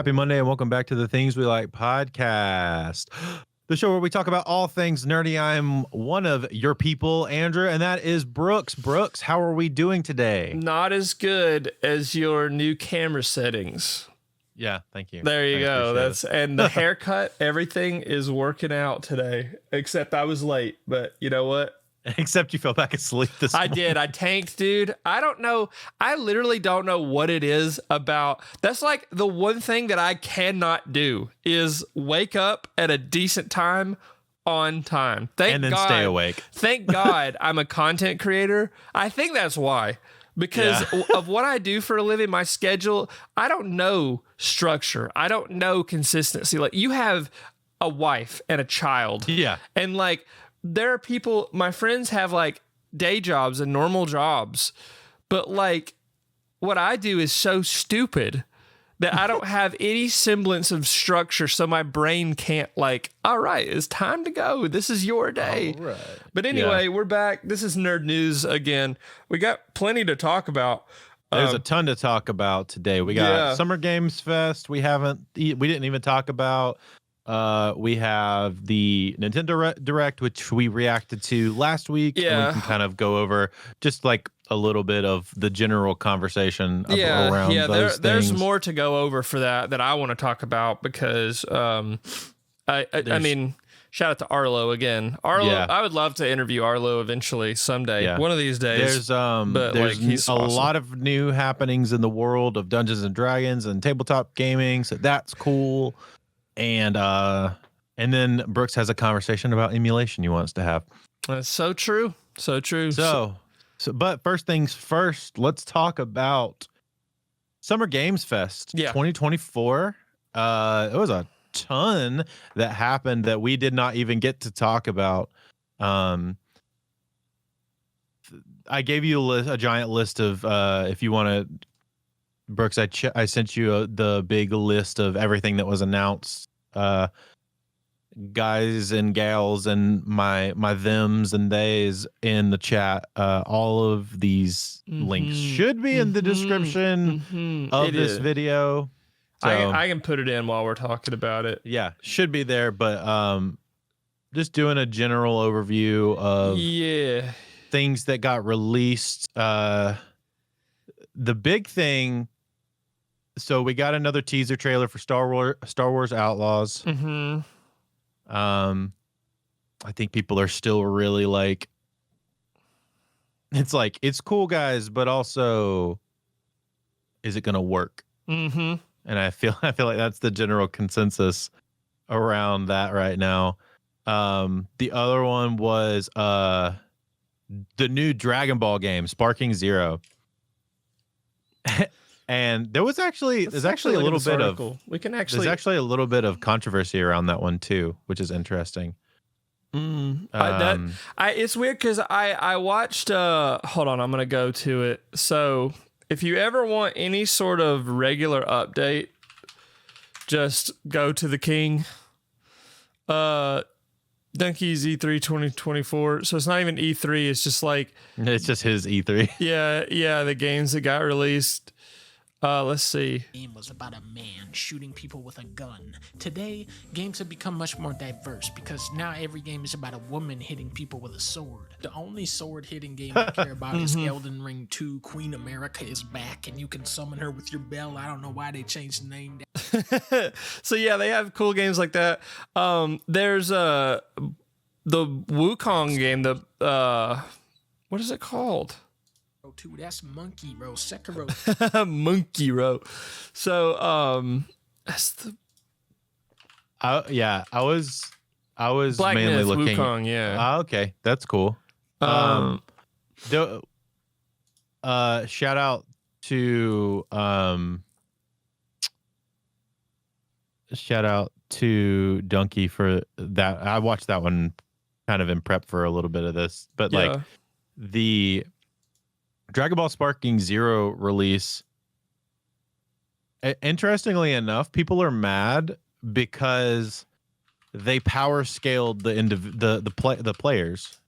Happy Monday and welcome back to the Things We Like podcast, the show where we talk about all things nerdy. I'm one of your people, Andrew, and that is Brooks. Brooks, how are we doing today? Not as good as your new camera settings. Yeah, thank you. There you go. And the haircut, everything is working out today, except I was late, but you know what? Except you fell back asleep this morning. I did. I tanked, dude. I don't know. I literally don't know what it is about. That's like the one thing that I cannot do is wake up at a decent time on time. And then stay awake. Thank God I'm a content creator. I think that's why. Because of what I do for a living, my schedule, I don't know structure. I don't know consistency. Like, you have a wife and a child. Yeah. And like, there are people, my friends have like day jobs and normal jobs, but like what I do is so stupid that I don't have any semblance of structure. So my brain can't like, all right, it's time to go. This is your day. All right. But anyway, we're back. This is Nerd News again. We got plenty to talk about. There's a ton to talk about today. We got Summer Games Fest. We didn't even talk about. We have the Nintendo Direct, which we reacted to last week. Yeah. And we can kind of go over just like a little bit of the general conversation around those things. There's more to go over for that I want to talk about because I mean, shout out to Arlo again. I would love to interview Arlo eventually someday. One of these days. There's a lot of new happenings in the world of Dungeons and Dragons and tabletop gaming, so that's cool. And then Brooks has a conversation about emulation he wants to have. That's so true. So true. But first things first, let's talk about Summer Games Fest 2024. It was a ton that happened that we did not even get to talk about. I gave you a giant list of if you want to, Brooks, I sent you the big list of everything that was announced. Guys and gals and my thems and theys in the chat. All of these links should be in the description of this video. So, I can put it in while we're talking about it. Yeah, should be there. But just doing a general overview of things that got released. The big thing. So we got another teaser trailer for Star Wars Outlaws. I think people are still really like, it's cool, guys, but also, is it gonna work? And I feel like that's the general consensus around that right now. The other one was the new Dragon Ball game, Sparking Zero. And there's actually a little bit of controversy around that one too, which is interesting. It's weird because I watched. Hold on, I'm gonna go to it. So if you ever want any sort of regular update, just go to the King. Donkey's E3 2024. So it's not even E3. It's just like it's just his E3. Yeah. The games that got released. Let's see. The game was about a man shooting people with a gun. Today, games have become much more diverse because now every game is about a woman hitting people with a sword. The only sword-hitting game I care about is Elden Ring 2. Queen America is back, and you can summon her with your bell. I don't know why they changed the name. So yeah, they have cool games like that. There's the Wukong game. What is it called? Too. That's Monkey Row, Sekiro. Monkey Row. So that's the I was Black mainly Myth, looking Wukong, okay, that's cool. Shout out to Donkey for that. I watched that one kind of in prep for a little bit of this, but like the Dragon Ball Sparking Zero release, interestingly enough, people are mad because they power scaled the players.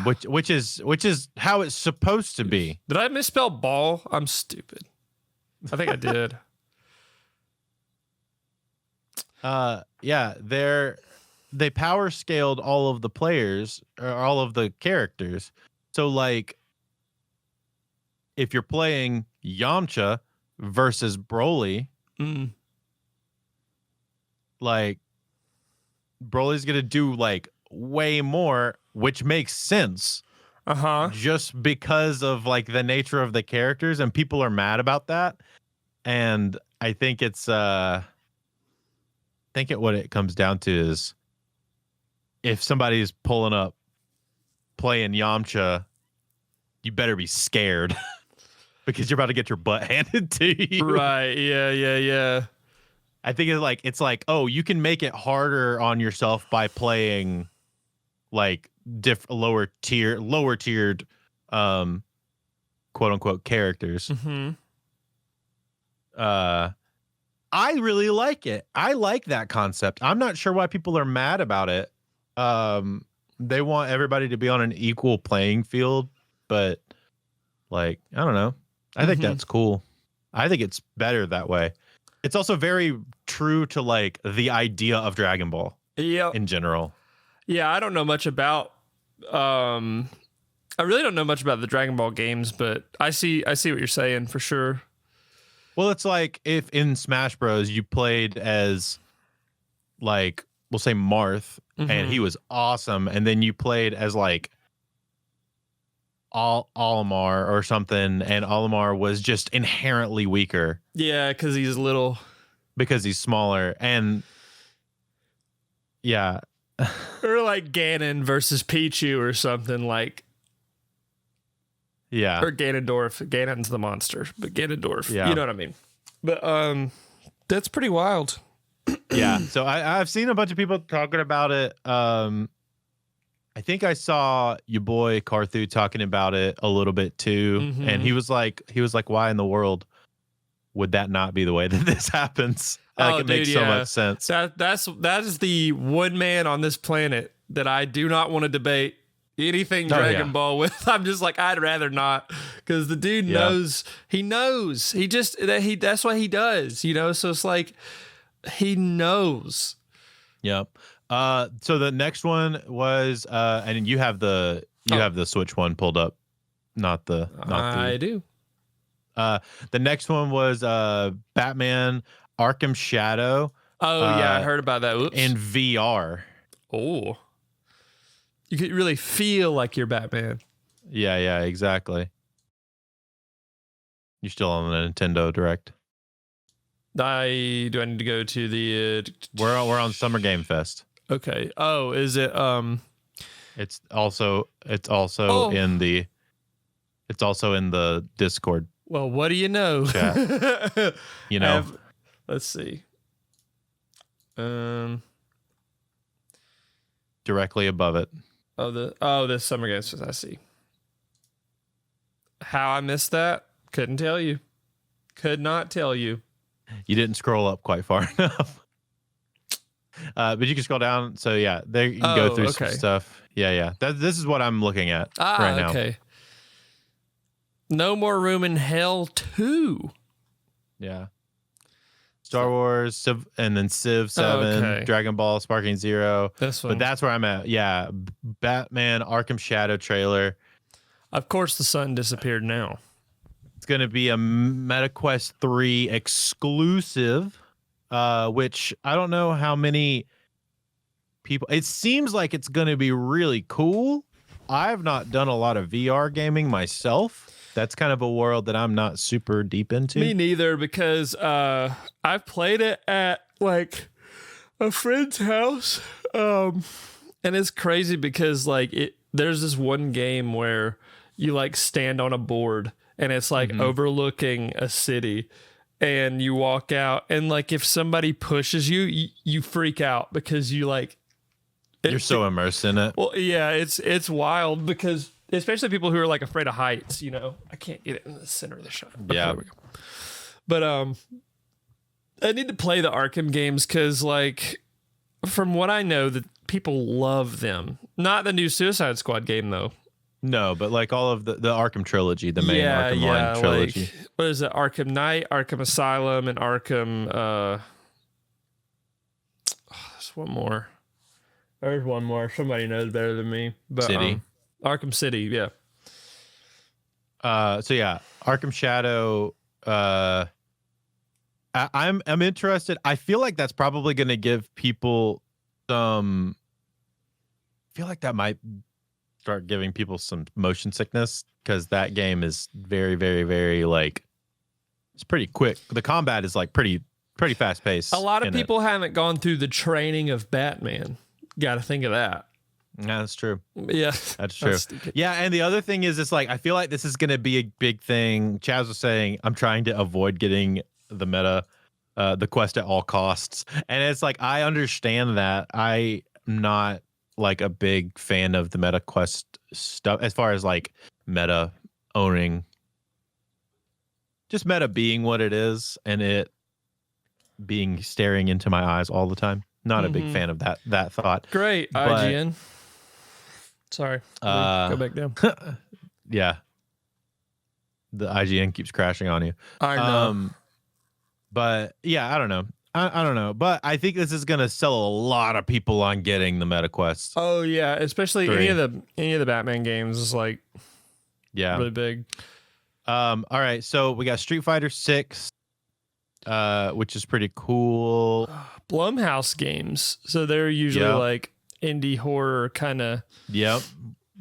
Which is how it's supposed to be. Did I misspell ball? I'm stupid. I think I did. Yeah, they power scaled all of the players or all of the characters. So like if you're playing Yamcha versus Broly, like Broly's gonna do like way more, which makes sense. Just because of like the nature of the characters, and people are mad about that. And I think what it comes down to is if somebody's pulling up playing Yamcha, you better be scared because you're about to get your butt handed to you. Right. Yeah. I think it's like, oh, you can make it harder on yourself by playing like lower tiered quote unquote characters. I really like it. I like that concept. I'm not sure why people are mad about it. They want everybody to be on an equal playing field, but like, I don't know. I think that's cool. I think it's better that way. It's also very true to like the idea of Dragon Ball in general. Yeah, I don't know much about I really don't know much about the Dragon Ball games, but I see what you're saying for sure. Well, it's like if in Smash Bros you played as like, we'll say Marth, and he was awesome, and then you played as like Olimar or something, and Olimar was just inherently weaker. Yeah, because he's little. Because he's smaller, and yeah. Or like Ganon versus Pichu or something like. Yeah. Or Ganondorf. Ganon's the monster, but Ganondorf. Yeah. You know what I mean? But that's pretty wild. Yeah. So I've seen a bunch of people talking about it. I think I saw your boy Carthu talking about it a little bit too. And he was like, why in the world would that not be the way that this happens? Like, it makes so much sense. That is the one man on this planet that I do not want to debate anything Dragon Ball with. I'm just like, I'd rather not, because the dude knows. He knows. That's what he does, you know? So it's like, he knows. Yep. So the next one was, and you have the Switch one pulled up, I do. The next one was Batman Arkham Shadow. Oh yeah, I heard about that. Oops. In VR. Oh. You could really feel like you're Batman. Yeah, exactly. You're still on the Nintendo Direct. Do I need to go to the? We're on Summer Game Fest. Okay. Oh, is it? It's also in the Discord. Well, what do you know? Chat. You know. Let's see. Directly above it. The Summer Games Fest. I see. How I missed that? Couldn't tell you. Could not tell you. You didn't scroll up quite far enough. But you can scroll down. So yeah, there you can go through some stuff. Yeah. This is what I'm looking at right now. Okay. No More Room in Hell 2. Yeah. Star Wars, and then Civ 7, Dragon Ball, Sparking Zero. This one. But that's where I'm at. Yeah. Batman Arkham Shadow trailer. Of course, the sun disappeared now. It's going to be a MetaQuest 3 exclusive, which I don't know how many people. It seems like it's going to be really cool. I've not done a lot of VR gaming myself. That's kind of a world that I'm not super deep into. Me neither, because I've played it at like a friend's house, and it's crazy because like there's this one game where you like stand on a board and it's like overlooking a city, and you walk out, and like if somebody pushes you, you freak out because you like you're so immersed in it. Well, yeah, it's wild because. Especially people who are like afraid of heights, you know. I can't get it in the center of the shot. Yeah. There we go. But I need to play the Arkham games because, like, from what I know, that people love them. Not the new Suicide Squad game though. No, but like all of the Arkham trilogy, the main Arkham line trilogy. Like, what is it? Arkham Knight, Arkham Asylum, and Arkham one more. There's one more. Somebody knows better than me. But City. Arkham City, yeah. So yeah, Arkham Shadow. I'm interested. I feel like that's probably going to give people some. I feel like that might start giving people some motion sickness because that game is very, very, very like. It's pretty quick. The combat is like pretty fast paced. A lot of people haven't gone through the training of Batman. Got to think of that. Yeah, that's true. Yeah, that's true. Yeah, and the other thing is, it's like I feel like this is going to be a big thing. Chaz was saying, I'm trying to avoid getting the meta, the quest at all costs, and it's like I understand that. I'm not like a big fan of the meta quest stuff as far as like meta owning, just meta being what it is, and it being staring into my eyes all the time. Not a big fan of that thought. Great, but, IGN. Sorry. Go back down. Yeah. The IGN keeps crashing on you. I know. But yeah, I don't know. I don't know. But I think this is gonna sell a lot of people on getting the meta quests. Oh yeah, especially 3. any of the Batman games is like really big. All right, so we got Street Fighter 6, which is pretty cool. Blumhouse games. So they're usually like indie horror kind of. Yep.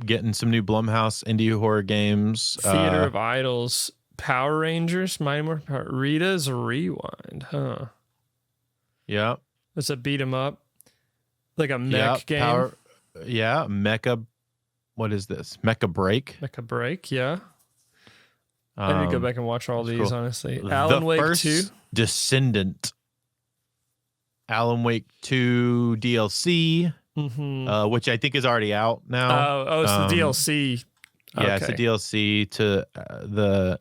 Getting some new Blumhouse indie horror games. Theater of Idols, Power Rangers, Mighty Morphin Power, Rita's Rewind, huh? Yep. It's a beat 'em up. Like a mech game. Mecha. What is this? Mecha Break? Mecha Break, yeah. I need to go back and watch all these, honestly. Alan the Wake first 2. Descendant. Alan Wake 2 DLC, which I think is already out now. Oh, it's the DLC. Yeah, it's the DLC to the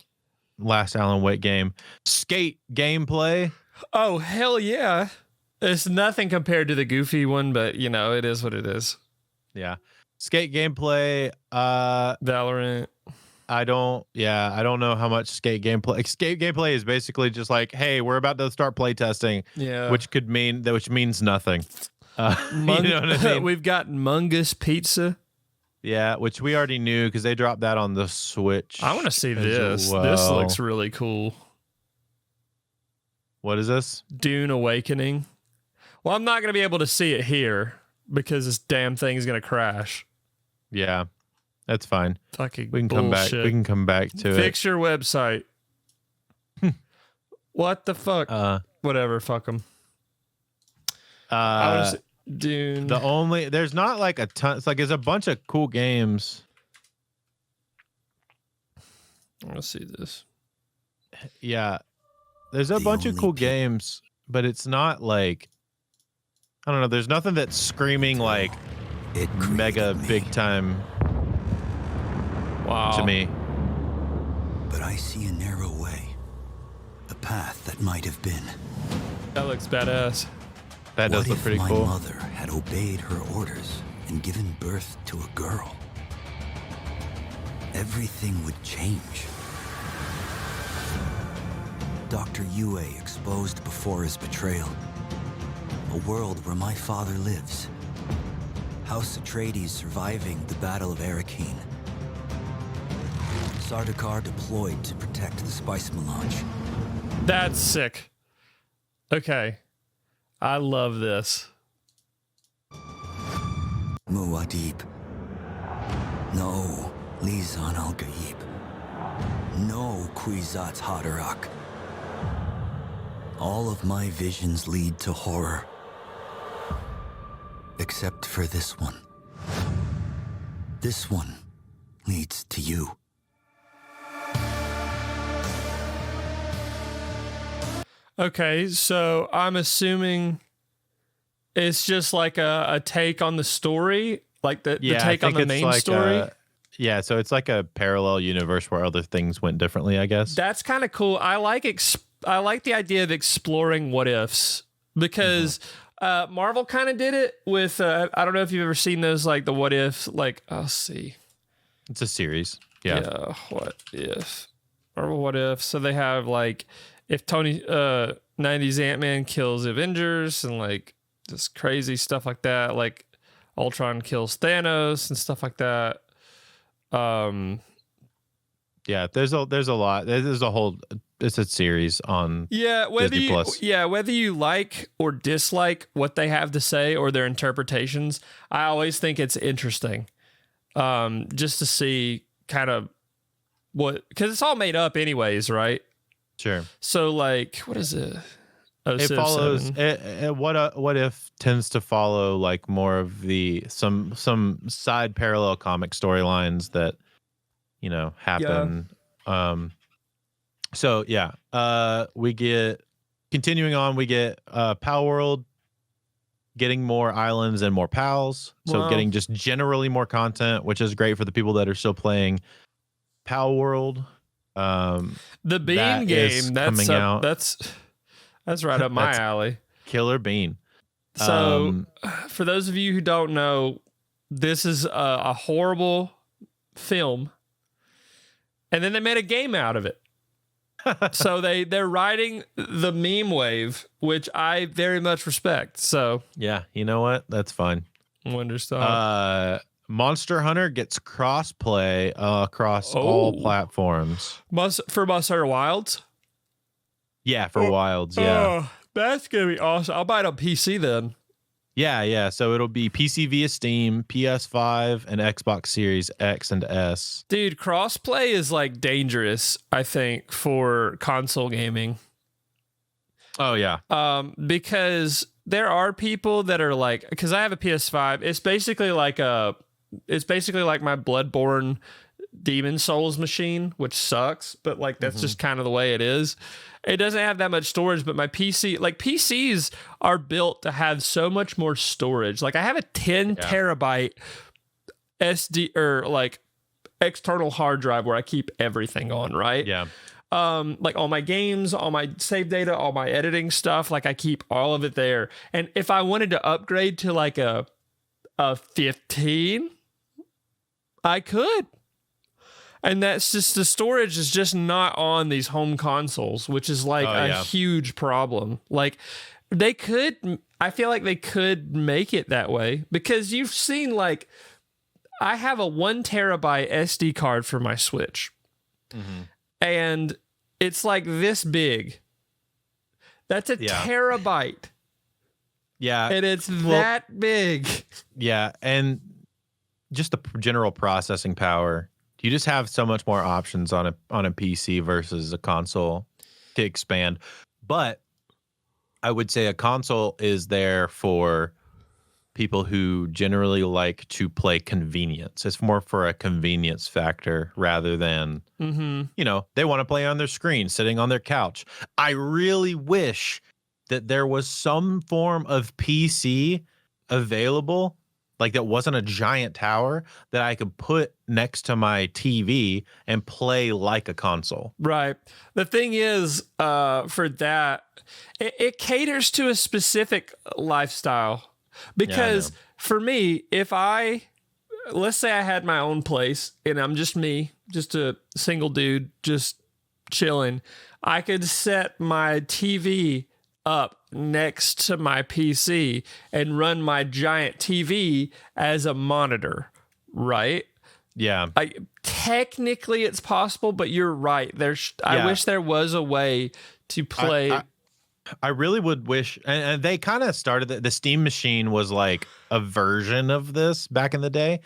last Alan Wake game. Skate gameplay. Oh, hell yeah. It's nothing compared to the Goofy one, but, you know, it is what it is. Yeah. Skate gameplay. Valorant. I don't know how much skate gameplay. Skate gameplay is basically just like, hey, we're about to start playtesting. Yeah. Which means nothing. You know what I mean? We've got Mungus Pizza. Yeah, which we already knew because they dropped that on the Switch. I want to see this. Well. This looks really cool. What is this? Dune Awakening. Well, I'm not going to be able to see it here because this damn thing is going to crash. Yeah. That's fine. Fucking we can bullshit. come back. We can come back to it. Fix your website. What the fuck? Whatever. Fuck them. Dune. There's not like a ton. It's like there's a bunch of cool games. I want to see this. Yeah, there's a bunch of cool games, but it's not like, I don't know. There's nothing that's screaming like mega big time. Wow. To me. But I see a narrow way, a path that might have been. That looks badass. That does look pretty cool. What if my mother had obeyed her orders and given birth to a girl? Everything would change. Dr. Yue exposed before his betrayal. A world where my father lives. House Atreides surviving the Battle of Arrakeen. Sardaukar deployed to protect the spice melange. That's sick. Okay. I love this. Muad'Dib. No, Lisan al-Gaib. No, Kwisatz Haderach. All of my visions lead to horror. Except for this one. This one leads to you. Okay, so I'm assuming it's just like a take on the story, like the take on the main story. Yeah, so it's like a parallel universe where other things went differently, I guess. That's kind of cool. I like the idea of exploring what ifs because Marvel kind of did it with I don't know if you've ever seen those, like the what if, like I'll see. It's a series. Yeah. What if? Marvel what if? So they have like if Tony 90s Ant-Man kills Avengers and like just crazy stuff like that. Like Ultron kills Thanos and stuff like that. Yeah, there's a lot. There's a whole. It's a series on Disney Plus. Whether you like or dislike what they have to say or their interpretations, I always think it's interesting, just to see kind of because it's all made up anyways, right? Sure. So like, what is it? It follows. What if tends to follow like more of the some side parallel comic storylines that happen. So yeah, we get continuing on. We get Pal World getting more islands and more pals. So getting just generally more content, which is great for the people that are still playing Pal World. The Bean game that's coming out. That's right up my alley. Killer Bean. So, for those of you who don't know, this is a horrible film, and then they made a game out of it. So they're riding the meme wave, which I very much respect. So yeah, you know what? That's fine. Wonder stuff. Monster Hunter gets crossplay across all platforms. For Monster Hunter Wilds? Yeah, for Wilds, yeah. Oh, that's going to be awesome. I'll buy it on PC then. Yeah. So it'll be PC via Steam, PS5, and Xbox Series X and S. Dude, crossplay is like dangerous, I think, for console gaming. Oh, yeah. Because there are people that are like, because I have a PS5, it's basically like my Bloodborne Demon Souls machine, which sucks, but like that's just kind of the way it is. It doesn't have that much storage, but my PC, like PCs are built to have so much more storage. Like I have a 10 terabyte SD or like external hard drive where I keep everything on, right? Yeah. Like all my games, all my save data, all my editing stuff, like I keep all of it there. And if I wanted to upgrade to like a 15, I could. And that's just, the storage is just not on these home consoles, which is like a huge problem. Like I feel like they could make it that way, because you've seen, like, I have a 1 terabyte SD card for my Switch, and it's like this big. That's a terabyte. Yeah. And it's that big. Yeah. And just the general processing power. You just have so much more options on a PC versus a console to expand. But I would say a console is there for people who generally like to play convenience. It's more for a convenience factor rather than, they want to play on their screen, sitting on their couch. I really wish that there was some form of PC available, like that wasn't a giant tower, that I could put next to my TV and play like a console. Right. The thing is, for that, it caters to a specific lifestyle. Because for me, let's say I had my own place and I'm just me, just a single dude, just chilling, I could set my TV up next to my PC and run my giant TV as a monitor, right? Yeah. Technically it's possible, but you're right. I wish there was a way to play. I really would wish, and they kind of started the Steam Machine was like a version of this back in the day.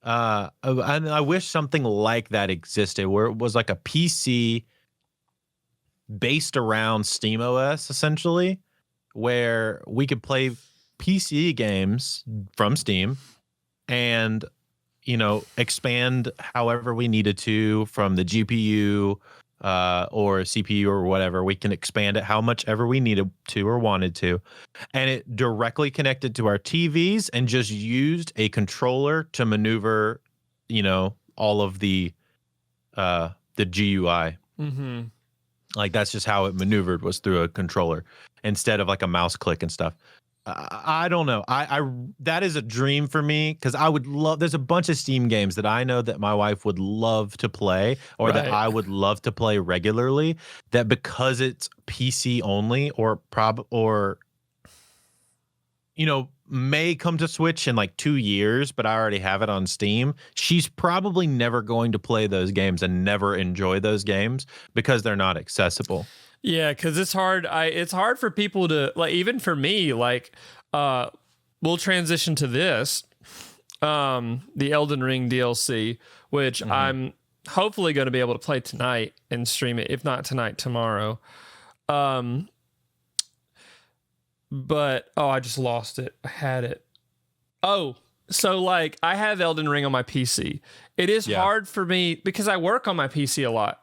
And I wish something like that existed, where it was like a PC based around SteamOS, essentially, where we could play PC games from Steam and, expand however we needed to from the GPU or CPU or whatever. We can expand it how much ever we needed to or wanted to. And it directly connected to our TVs and just used a controller to maneuver, all of the GUI. Mm-hmm. Like that's just how it maneuvered, was through a controller instead of like a mouse click and stuff. I don't know. That is a dream for me, because I would love. There's a bunch of Steam games that I know that my wife would love to play, or that I would love to play regularly. That because it's PC only, or may come to Switch in like 2 years, but I already have it on Steam. She's probably never going to play those games and never enjoy those games because they're not accessible. Yeah, because it's hard. It's hard for people to, like, even for me, like, we'll transition to this, the Elden Ring DLC, which I'm hopefully going to be able to play tonight and stream it. If not tonight, tomorrow. But, I just lost it. I had it. Oh, so like I have Elden Ring on my PC. It is hard for me because I work on my PC a lot.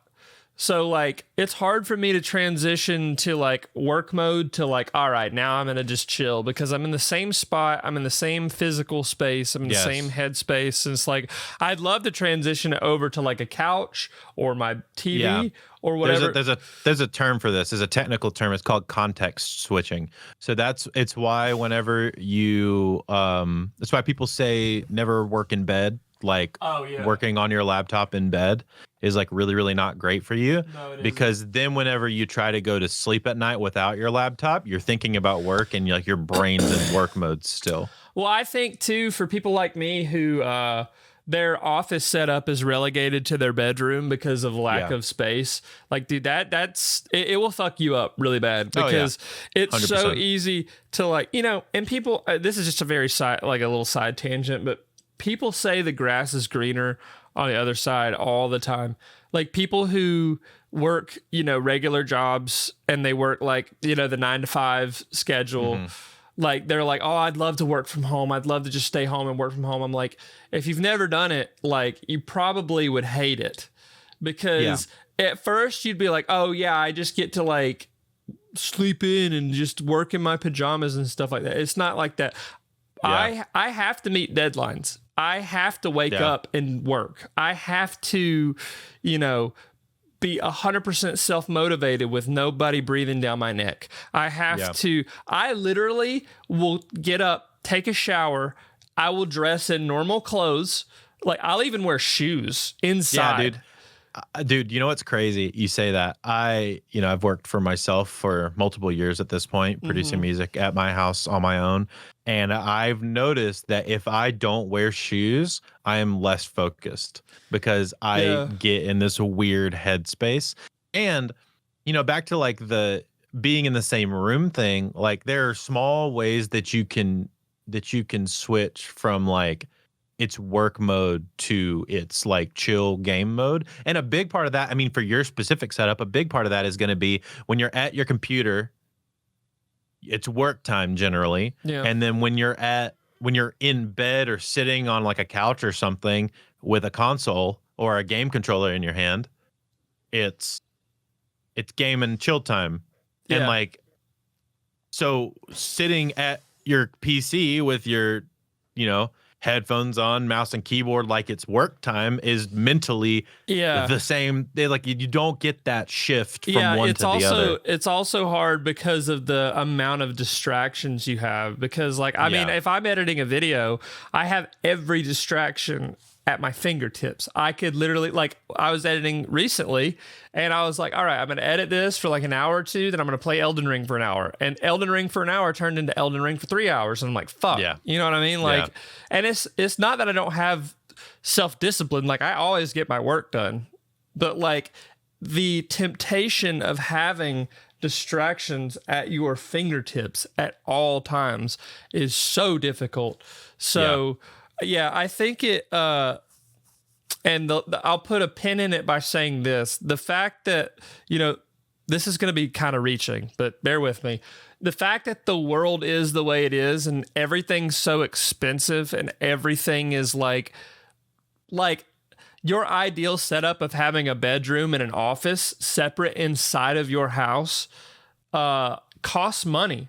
So like it's hard for me to transition to like work mode to like, all right, now I'm going to just chill because I'm in the same spot. I'm in the same physical space. I'm in the same headspace. And it's like, I'd love to transition it over to like a couch or my TV or whatever. There's a term for this. There's a technical term. It's called context switching. So it's why whenever you, that's why people say never work in bed. Like working on your laptop in bed is like really, really not great for you because then whenever you try to go to sleep at night without your laptop, you're thinking about work and like your brain's in work mode still. Well, I think too, for people like me who, their office setup is relegated to their bedroom because of lack of space. Like, dude, it will fuck you up really bad because it's 100%. So easy to like, and people, this is just a very a little side tangent, but people say the grass is greener on the other side all the time. Like people who work, regular jobs and they work like, the 9-to-5 schedule. Like they're like, oh, I'd love to work from home. I'd love to just stay home and work from home. I'm like, if you've never done it, like you probably would hate it because at first you'd be like, oh yeah, I just get to like sleep in and just work in my pajamas and stuff like that. It's not like that. I have to meet deadlines. I have to wake up and work. I have to, be 100% self-motivated with nobody breathing down my neck. I have to, I literally will get up, take a shower. I will dress in normal clothes. Like I'll even wear shoes inside. Yeah, dude, you know what's crazy? You say that. I've worked for myself for multiple years at this point, producing music at my house on my own. And I've noticed that if I don't wear shoes, I am less focused because I get in this weird headspace. And, back to like the being in the same room thing, like there are small ways that you can switch from like its work mode to its like chill game mode. And a big part of that, I mean, for your specific setup, a big part of that is going to be when you're at your computer, it's work time generally. Yeah. And then when you're in bed or sitting on like a couch or something with a console or a game controller in your hand, it's game and chill time. Yeah. And like, so sitting at your PC with your, headphones on, mouse and keyboard like it's work time is mentally the same. They like you don't get that shift from one to the other. It's also hard because of the amount of distractions you have. Because like I mean, if I'm editing a video, I have every distraction at my fingertips. I could literally, like, I was editing recently and I was like, all right, I'm going to edit this for like an hour or two. Then I'm going to play Elden Ring for an hour, and Elden Ring for an hour turned into Elden Ring for 3 hours. And I'm like, fuck, you know what I mean? Like, and it's not that I don't have self-discipline. Like I always get my work done, but like the temptation of having distractions at your fingertips at all times is so difficult. So yeah, I think it, and I'll put a pin in it by saying this. The fact that, this is going to be kind of reaching, but bear with me. The fact that the world is the way it is and everything's so expensive and everything is like your ideal setup of having a bedroom and an office separate inside of your house costs money.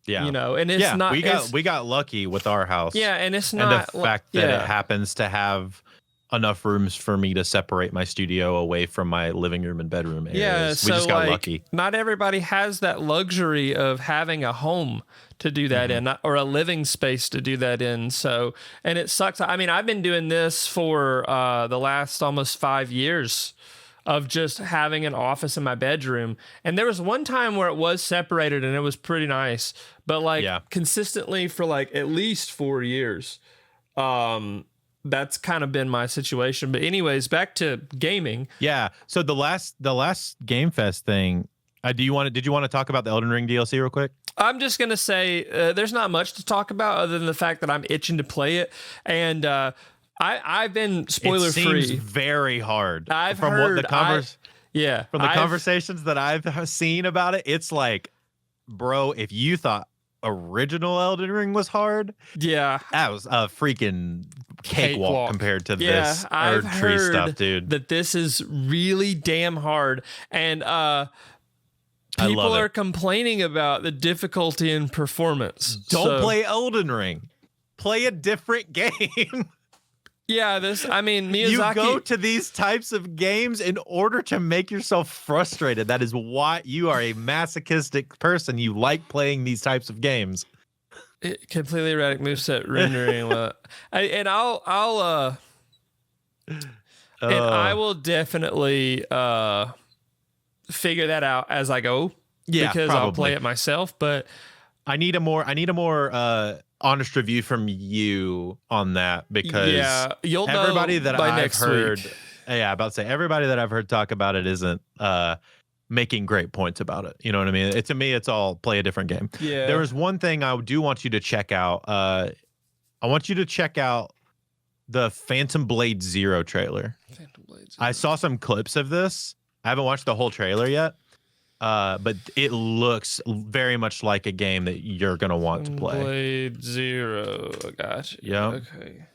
Yeah. And it's not. We got lucky with our house. Yeah, and it's not. And the fact that it happens to have enough rooms for me to separate my studio away from my living room and bedroom areas. Yeah, we just got lucky. Not everybody has that luxury of having a home to do that in, or a living space to do that in. So, and it sucks. I mean, I've been doing this for the last almost 5 years. of just having an office in my bedroom. And there was one time where it was separated and it was pretty nice, but like consistently for like at least 4 years. That's kind of been my situation. But anyways, back to gaming. Yeah. So the last Game Fest thing, did you want to talk about the Elden Ring DLC real quick? I'm just going to say there's not much to talk about other than the fact that I'm itching to play it. And I've been spoiler free. It seems very hard. I've from heard. From the conversations that I've seen about it, it's like, bro, if you thought original Elden Ring was hard, that was a freaking cakewalk compared to this Erd Tree stuff, dude. That this is really damn hard, and people are complaining about the difficulty in performance. Don't play Elden Ring. Play a different game. Miyazaki. You go to these types of games in order to make yourself frustrated. That is why you are a masochistic person. You like playing these types of games. Completely erratic moveset rendering. I will definitely figure that out as I go. Yeah, because probably. I'll play it myself. But I need a more honest review from you on that, because you'll know everybody that by I've next heard, week. About to say, everybody that I've heard talk about it isn't making great points about it. You know what I mean? To me, it's all play a different game. Yeah. There is one thing I do want you to check out. I want you to check out the Phantom Blade Zero trailer. Phantom Blade Zero. I saw some clips of this. I haven't watched the whole trailer yet. But it looks very much like a game that you're gonna want to play. Blade Zero, gotcha. Yeah. Okay.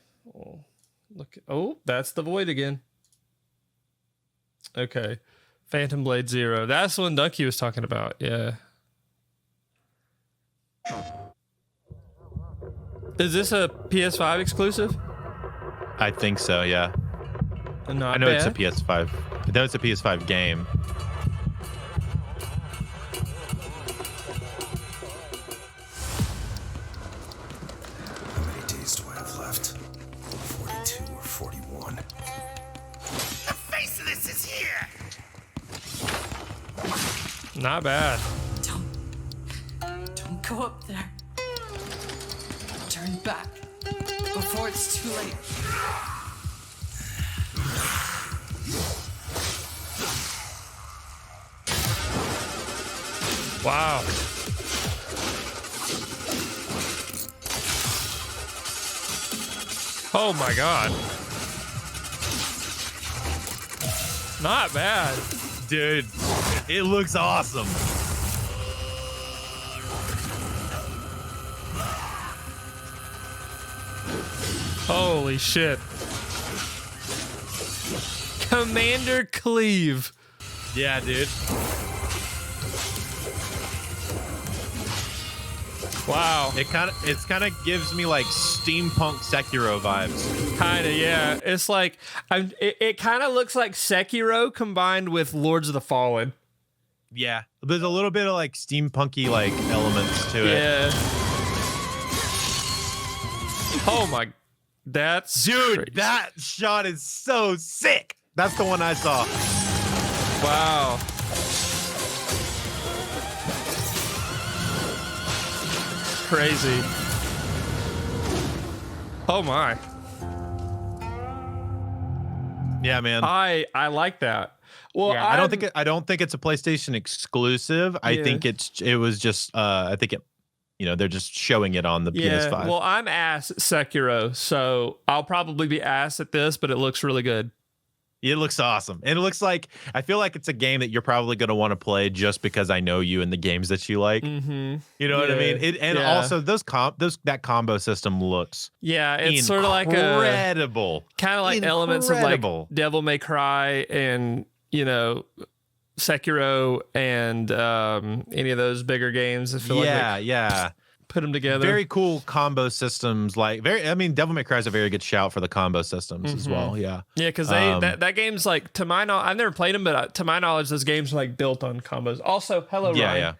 Well, that's the void again. Okay. Phantom Blade Zero. That's the one Ducky was talking about. Yeah. Is this a PS5 exclusive? I think so. Yeah. Not I know bad. it's a PS5. I know it's a PS5 game. How many days do I have left? 42 or 41? The face of this is here! Not bad. Don't go up there. Turn back before it's too late. Wow. Oh my god. Not bad. Dude, it looks awesome. Holy shit. Commander Cleave. Yeah, dude. Wow. It kind of gives me like steampunk Sekiro vibes. Kind of, yeah. It's like it kind of looks like Sekiro combined with Lords of the Fallen. Yeah, there's a little bit of like steampunky like elements to it. Yeah. Oh my, that's Dude, crazy. that shot is so sick. That's the one I saw. Wow. Crazy. Oh my. Yeah, man. I like that. Well, Yeah, I don't think it's a PlayStation exclusive. I think it was just I think it, they're just showing it on the PS5. Well, I'm ass at Sekiro, so I'll probably be ass at this, but it looks really good. It looks awesome. And it looks like, I feel like it's a game that you're probably going to want to play just because I know you and the games that you like. Mm-hmm. You know what I mean? Also that combo system looks it's sort of like incredible. Kind of like elements of like Devil May Cry and, Sekiro and any of those bigger games. I feel like put them together. Very cool combo systems. Devil May Cry is a very good shout for the combo systems as well. Yeah. Yeah, because that game's like, to my knowledge, I've never played them, but to my knowledge, those games are like built on combos. Also, hello, Ryan.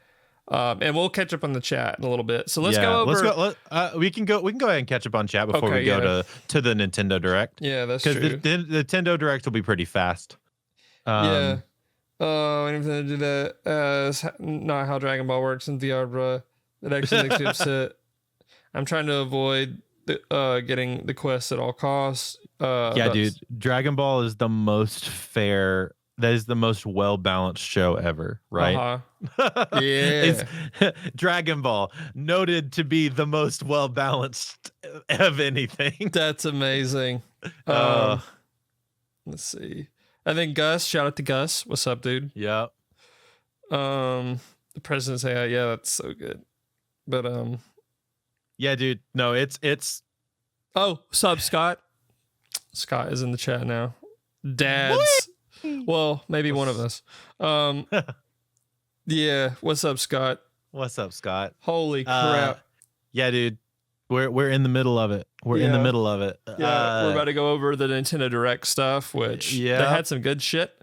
Yeah. And we'll catch up on the chat in a little bit. So let's go over. We can go ahead and catch up on chat before we go to the Nintendo Direct. Yeah, that's true. Because the Nintendo Direct will be pretty fast. Yeah. Anything to do that is not how Dragon Ball works in VR, bro. It actually makes me upset. I'm trying to avoid getting the quest at all costs. Yeah, dude. Dragon Ball is the most fair. That is the most well balanced show ever, right? Uh-huh. Yeah. It's Dragon Ball, noted to be the most well balanced of anything. That's amazing. Uh, Let's see. I think Gus, shout out to Gus. What's up, dude? yeah. The president say, yeah, that's so good. But Yeah, dude. No, it's oh, sup, Scott? Scott is in the chat now. Dads. What? Well, maybe one of us. Yeah. What's up, Scott? What's up, Scott? Holy crap. Yeah, dude. We're in the middle of it. We're in the middle of it. Yeah, we're about to go over the Nintendo Direct stuff, which they had some good shit.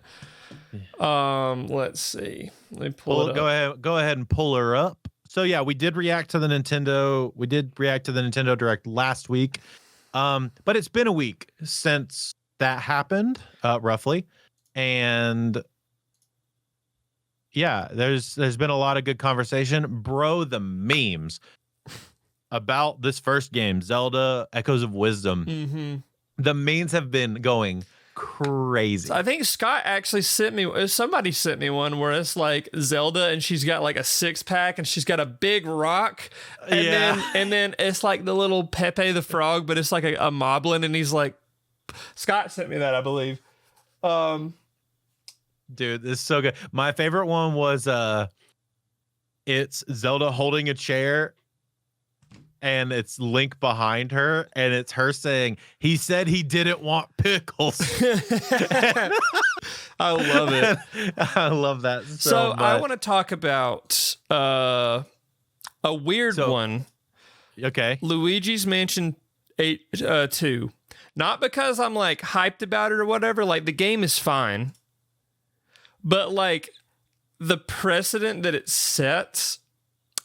Let's see. Let me pull it up. Go ahead and pull her up. So yeah, we did react to the Nintendo. We did react to the Nintendo Direct last week. But it's been a week since that happened, roughly. And yeah, there's been a lot of good conversation. Bro, the memes about this first game, Zelda Echoes of Wisdom. Mm-hmm. The memes have been going crazy. So I think Scott actually somebody sent me one where it's like Zelda and she's got like a 6-pack and she's got a big rock. And then it's like the little Pepe the Frog, but it's like a moblin, and he's like, Scott sent me that, I believe. Dude, this is so good. My favorite one was it's Zelda holding a chair and it's Link behind her, and it's her saying, he said he didn't want pickles. I love it. I love that so much. I want to talk about a weird one. Okay. Luigi's Mansion 2. Not because I'm like hyped about it or whatever. Like, the game is fine. But like the precedent that it sets,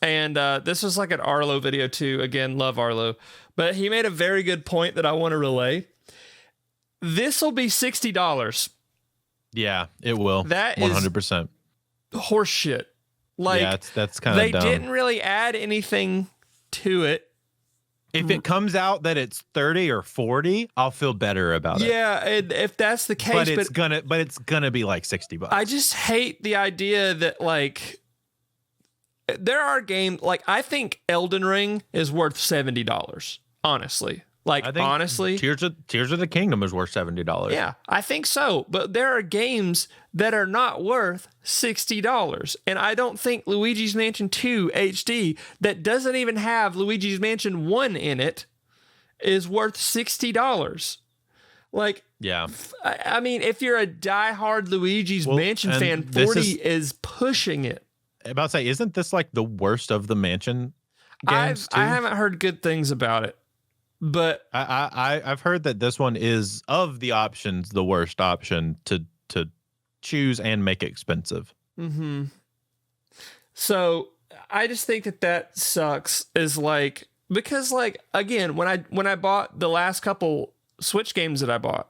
and this was like an Arlo video too. Again, love Arlo. But he made a very good point that I want to relay. This will be $60. Yeah, it will. That 100%. Is horseshit. Like, yeah, that's kind of dumb. They didn't really add anything to it. If it comes out that it's 30 or 40, I'll feel better about it. Yeah, and if that's the case, but it's gonna be like $60. I just hate the idea that like there are games like, I think Elden Ring is worth $70. Honestly. Like, I think honestly, Tears of the Kingdom is worth $70. Yeah, I think so. But there are games that are not worth $60. And I don't think Luigi's Mansion 2 HD, that doesn't even have Luigi's Mansion 1 in it, is worth $60. Like, yeah. I mean, if you're a diehard Luigi's Mansion fan, 40 is pushing it. I'm about to say, isn't this like the worst of the Mansion games too? I haven't heard good things about it. But I've heard that this one is, of the options, the worst option to choose and make expensive. Mm-hmm. So I just think that sucks. Is like, because like, again, when I bought the last couple Switch games that I bought,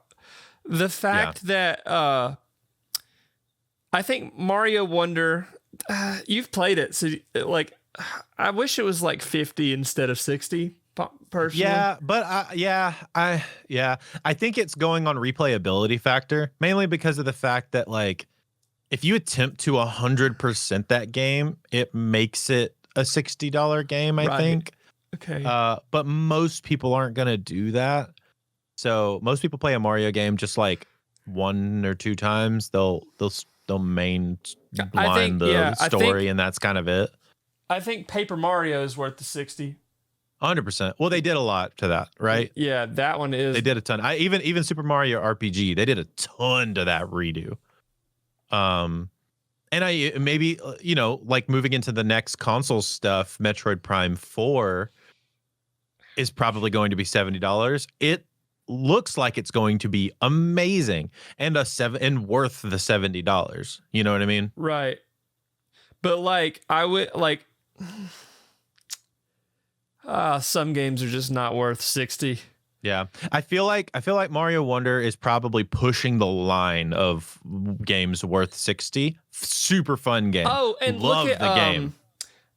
the fact that I think Mario Wonder, you've played it, so like, I wish it was like 50 instead of 60. Personally. Yeah, but I think it's going on replayability factor, mainly because of the fact that like, if you attempt to 100% that game, it makes it a $60 game, I think. Okay. But most people aren't gonna do that. So most people play a Mario game just like 1 or 2 times. They'll mainline the story, and that's kind of it. I think Paper Mario is worth the 60. 100%. Well, they did a lot to that, right? Yeah, that one is. They did a ton. Even Super Mario RPG, they did a ton to that redo. And maybe like moving into the next console stuff, Metroid Prime 4 is probably going to be $70. It looks like it's going to be amazing and worth the $70. You know what I mean? Right. But like, I would like. Some games are just not worth 60. Yeah. I feel like Mario Wonder is probably pushing the line of games worth 60. Super fun game. Oh, and Love look at the game.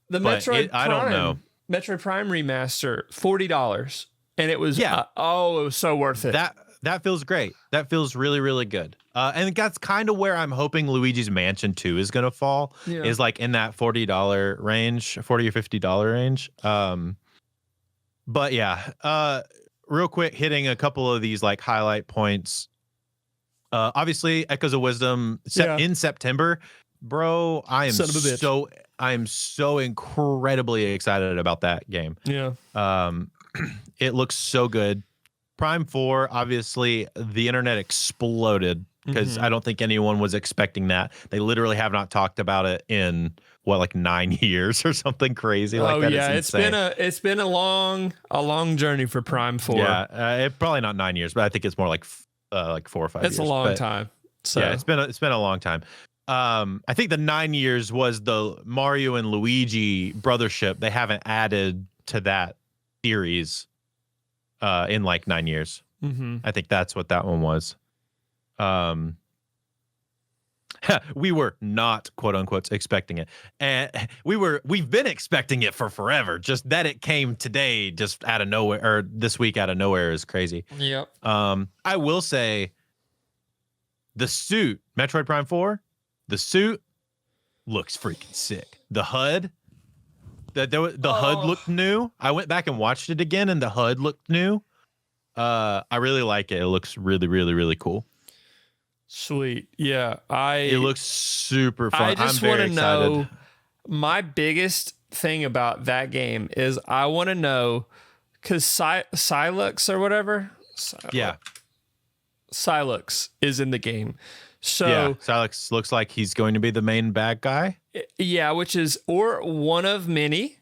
the But I don't know. Metroid Prime remaster, $40, and it was Yeah. it was so worth it. That feels great. That feels really, really good. And that's kind of where I'm hoping Luigi's Mansion 2 is gonna fall. Yeah. Is like in that $40 range, $40 or $50 range. But yeah, real quick, hitting a couple of these like highlight points. Obviously, Echoes of Wisdom in September, bro. I am so incredibly excited about that game. Yeah. It looks so good. Prime 4, obviously, the internet exploded because I don't think anyone was expecting that. They literally have not talked about it in like 9 years or something crazy like that. Yeah, it's been a long journey for Prime 4. Yeah, probably not 9 years, but I think it's more like 4 or 5 years. It's a long time. So yeah, it's been a long time. I think the 9 years was the Mario and Luigi brothership. They haven't added to that series in like 9 years. I think that's what that one was. We were not quote unquote expecting it, and we've been expecting it for forever. Just that it came today, just out of nowhere, or this week out of nowhere, is crazy. Yep. I will say, the suit, Metroid Prime 4, the suit looks freaking sick. The HUD, the HUD looked new. I went back and watched it again, and the HUD looked new. I really like it. It looks really, really, really cool. Sweet. Yeah. It looks super fun. I just want to know, my biggest thing about that game is I want to know, because Silux or whatever. Silux is in the game. So yeah, Silux looks like he's going to be the main bad guy. Yeah, which is, or one of many.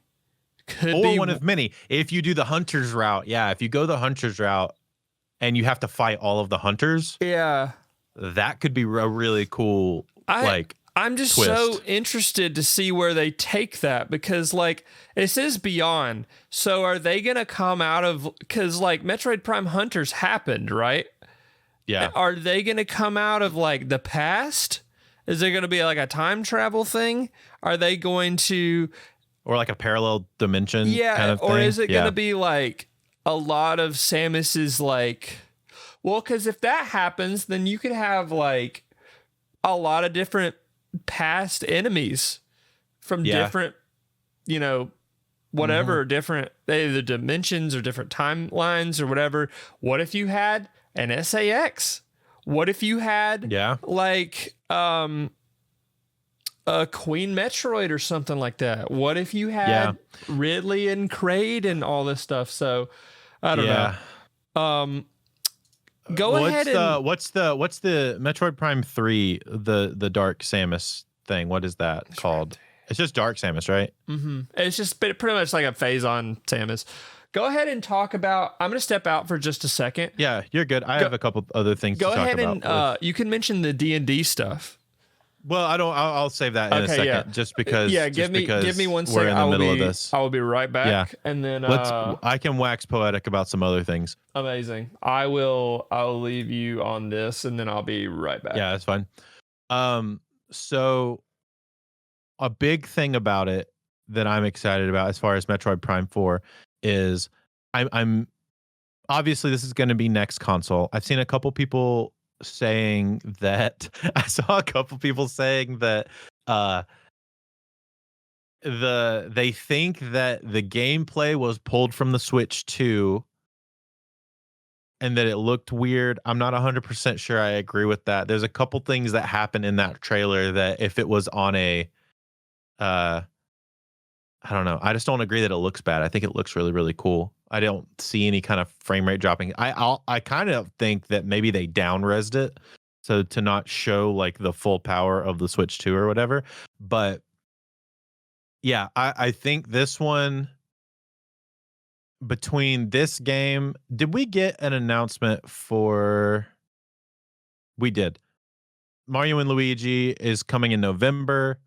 Could be one of many. If you do the hunters route, if you go the hunters route and you have to fight all of the hunters, that could be a really cool I'm just twist. So interested to see where they take that, because like it says beyond. So are they gonna come out of, because like Metroid Prime Hunters happened, right? Yeah. Are they gonna come out of like the past? Is there gonna be like a time travel thing? Are they going to, or like a parallel dimension kind of thing? Or is it gonna be like a lot of Samus's like, well, because if that happens, then you could have like a lot of different past enemies from different, whatever, different, either dimensions or different timelines or whatever. What if you had an SAX? What if you had like a Queen Metroid or something like that? What if you had Ridley and Kraid and all this stuff? So I don't know. Go ahead and what's the Metroid Prime 3, the Dark Samus thing? What is that called? It's just Dark Samus, right? It's just pretty much like a phase on Samus. Go ahead and talk about, I'm going to step out for just a second. Yeah, you're good. I have a couple other things to talk about. Go ahead and you can mention the D&D stuff. Well, I'll save that in a second, just because. Yeah, give me 1 second. We're in the middle of this. I will be right back, and then I can wax poetic about some other things. Amazing. I'll leave you on this, and then I'll be right back. Yeah, that's fine. So a big thing about it that I'm excited about, as far as Metroid Prime 4, is I'm obviously this is going to be next console. I've seen a couple people saying that I saw a couple people saying that they think that the gameplay was pulled from the Switch 2 and that it looked weird. I'm not 100% sure I agree with that. There's a couple things that happen in that trailer that if it was on a I don't know. I just don't agree that it looks bad. I think it looks really, really cool. I don't see any kind of frame rate dropping. I kind of think that maybe they down-resed it so to not show like the full power of the Switch 2 or whatever. But yeah, I think this one, between this game, did we get an announcement for? We did. Mario and Luigi is coming in November.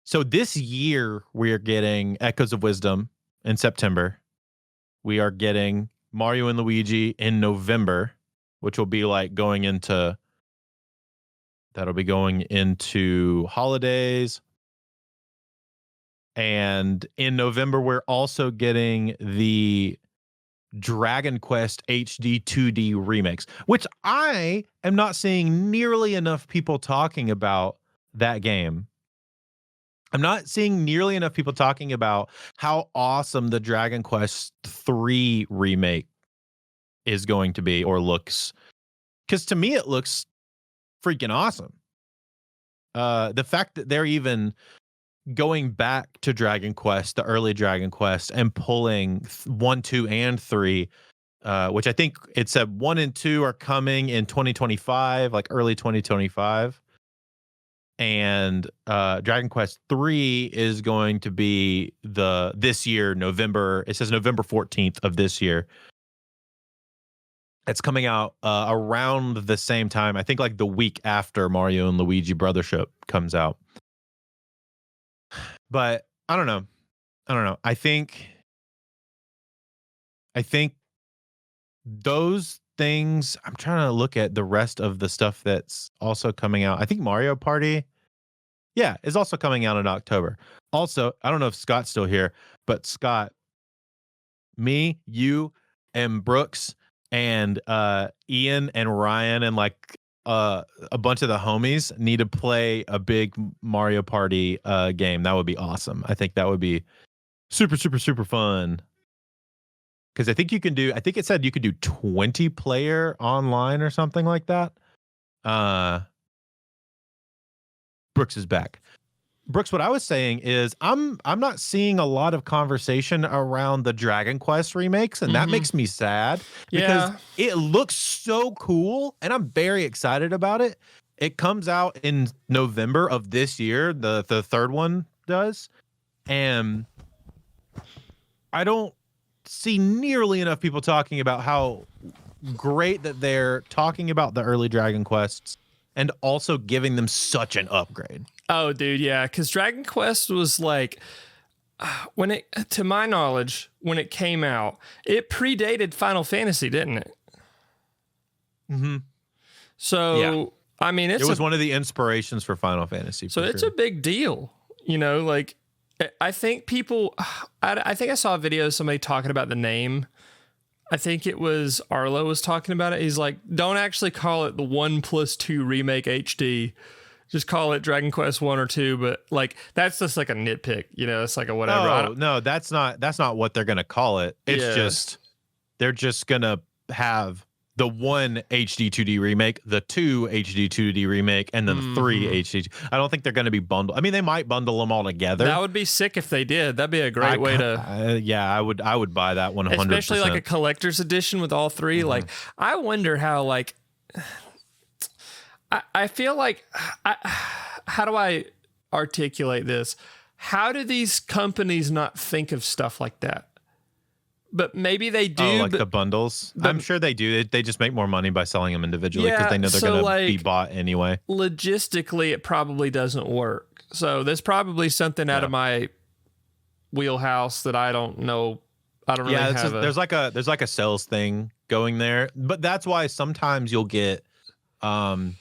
So this year we are getting Echoes of Wisdom in September. We are getting Mario and Luigi in November, which will be like that'll be going into holidays. And in November, we're also getting the Dragon Quest HD 2D remakes, which I am not seeing nearly enough people talking about that game. I'm not seeing nearly enough people talking about how awesome the Dragon Quest 3 remake is going to be or looks. Because to me, it looks freaking awesome. The fact that they're even going back to Dragon Quest, the early Dragon Quest, and pulling 1, 2, and 3, which I think it said 1 and 2 are coming in 2025, like early 2025. And Dragon Quest 3 is going to be this year, November. It says November 14th of this year. It's coming out around the same time. I think like the week after Mario and Luigi Brothership comes out. But I don't know. I think those things, I'm trying to look at the rest of the stuff that's also coming out. I think Mario Party, is also coming out in October. Also, I don't know if Scott's still here, but Scott, me, you, and Brooks, and Ian and Ryan, and like a bunch of the homies need to play a big Mario Party game. That would be awesome. I think that would be super, super, super fun. Because I think it said you could do 20 player online or something like that. Brooks is back. Brooks, what I was saying is I'm not seeing a lot of conversation around the Dragon Quest remakes, and that makes me sad because it looks so cool, and I'm very excited about it. It comes out in November of this year, the third one does, and I don't see nearly enough people talking about how great that they're talking about the early Dragon Quests and also giving them such an upgrade. Oh, dude, yeah, because Dragon Quest was like, to my knowledge, when it came out, it predated Final Fantasy, didn't it? Mm-hmm. So, I mean, it was one of the inspirations for Final Fantasy. So it's a big deal, like, I think people, I think I saw a video of somebody talking about the name. I think it was Arlo was talking about it. He's like, don't actually call it the 1+2 remake HD. Just call it Dragon Quest 1 or 2. But like, that's just like a nitpick, it's like a whatever. No, that's not what they're going to call it. It's just, they're just going to have the 1 HD 2D remake, the 2 HD 2D remake, and then 3 HD. I don't think they're going to be bundled. I mean, they might bundle them all together. That would be sick if they did. That'd be a great way to. I would buy that 100%. Especially like a collector's edition with all 3. Mm-hmm. Like, I wonder how, like, I feel like, how do I articulate this? How do these companies not think of stuff like that? But maybe they do. Like the bundles? I'm sure they do. They just make more money by selling them individually because they know they're going to be bought anyway. Logistically, it probably doesn't work. So there's probably something out of my wheelhouse that I don't know. I don't really have. There's like a sales thing going there. But that's why sometimes you'll get, so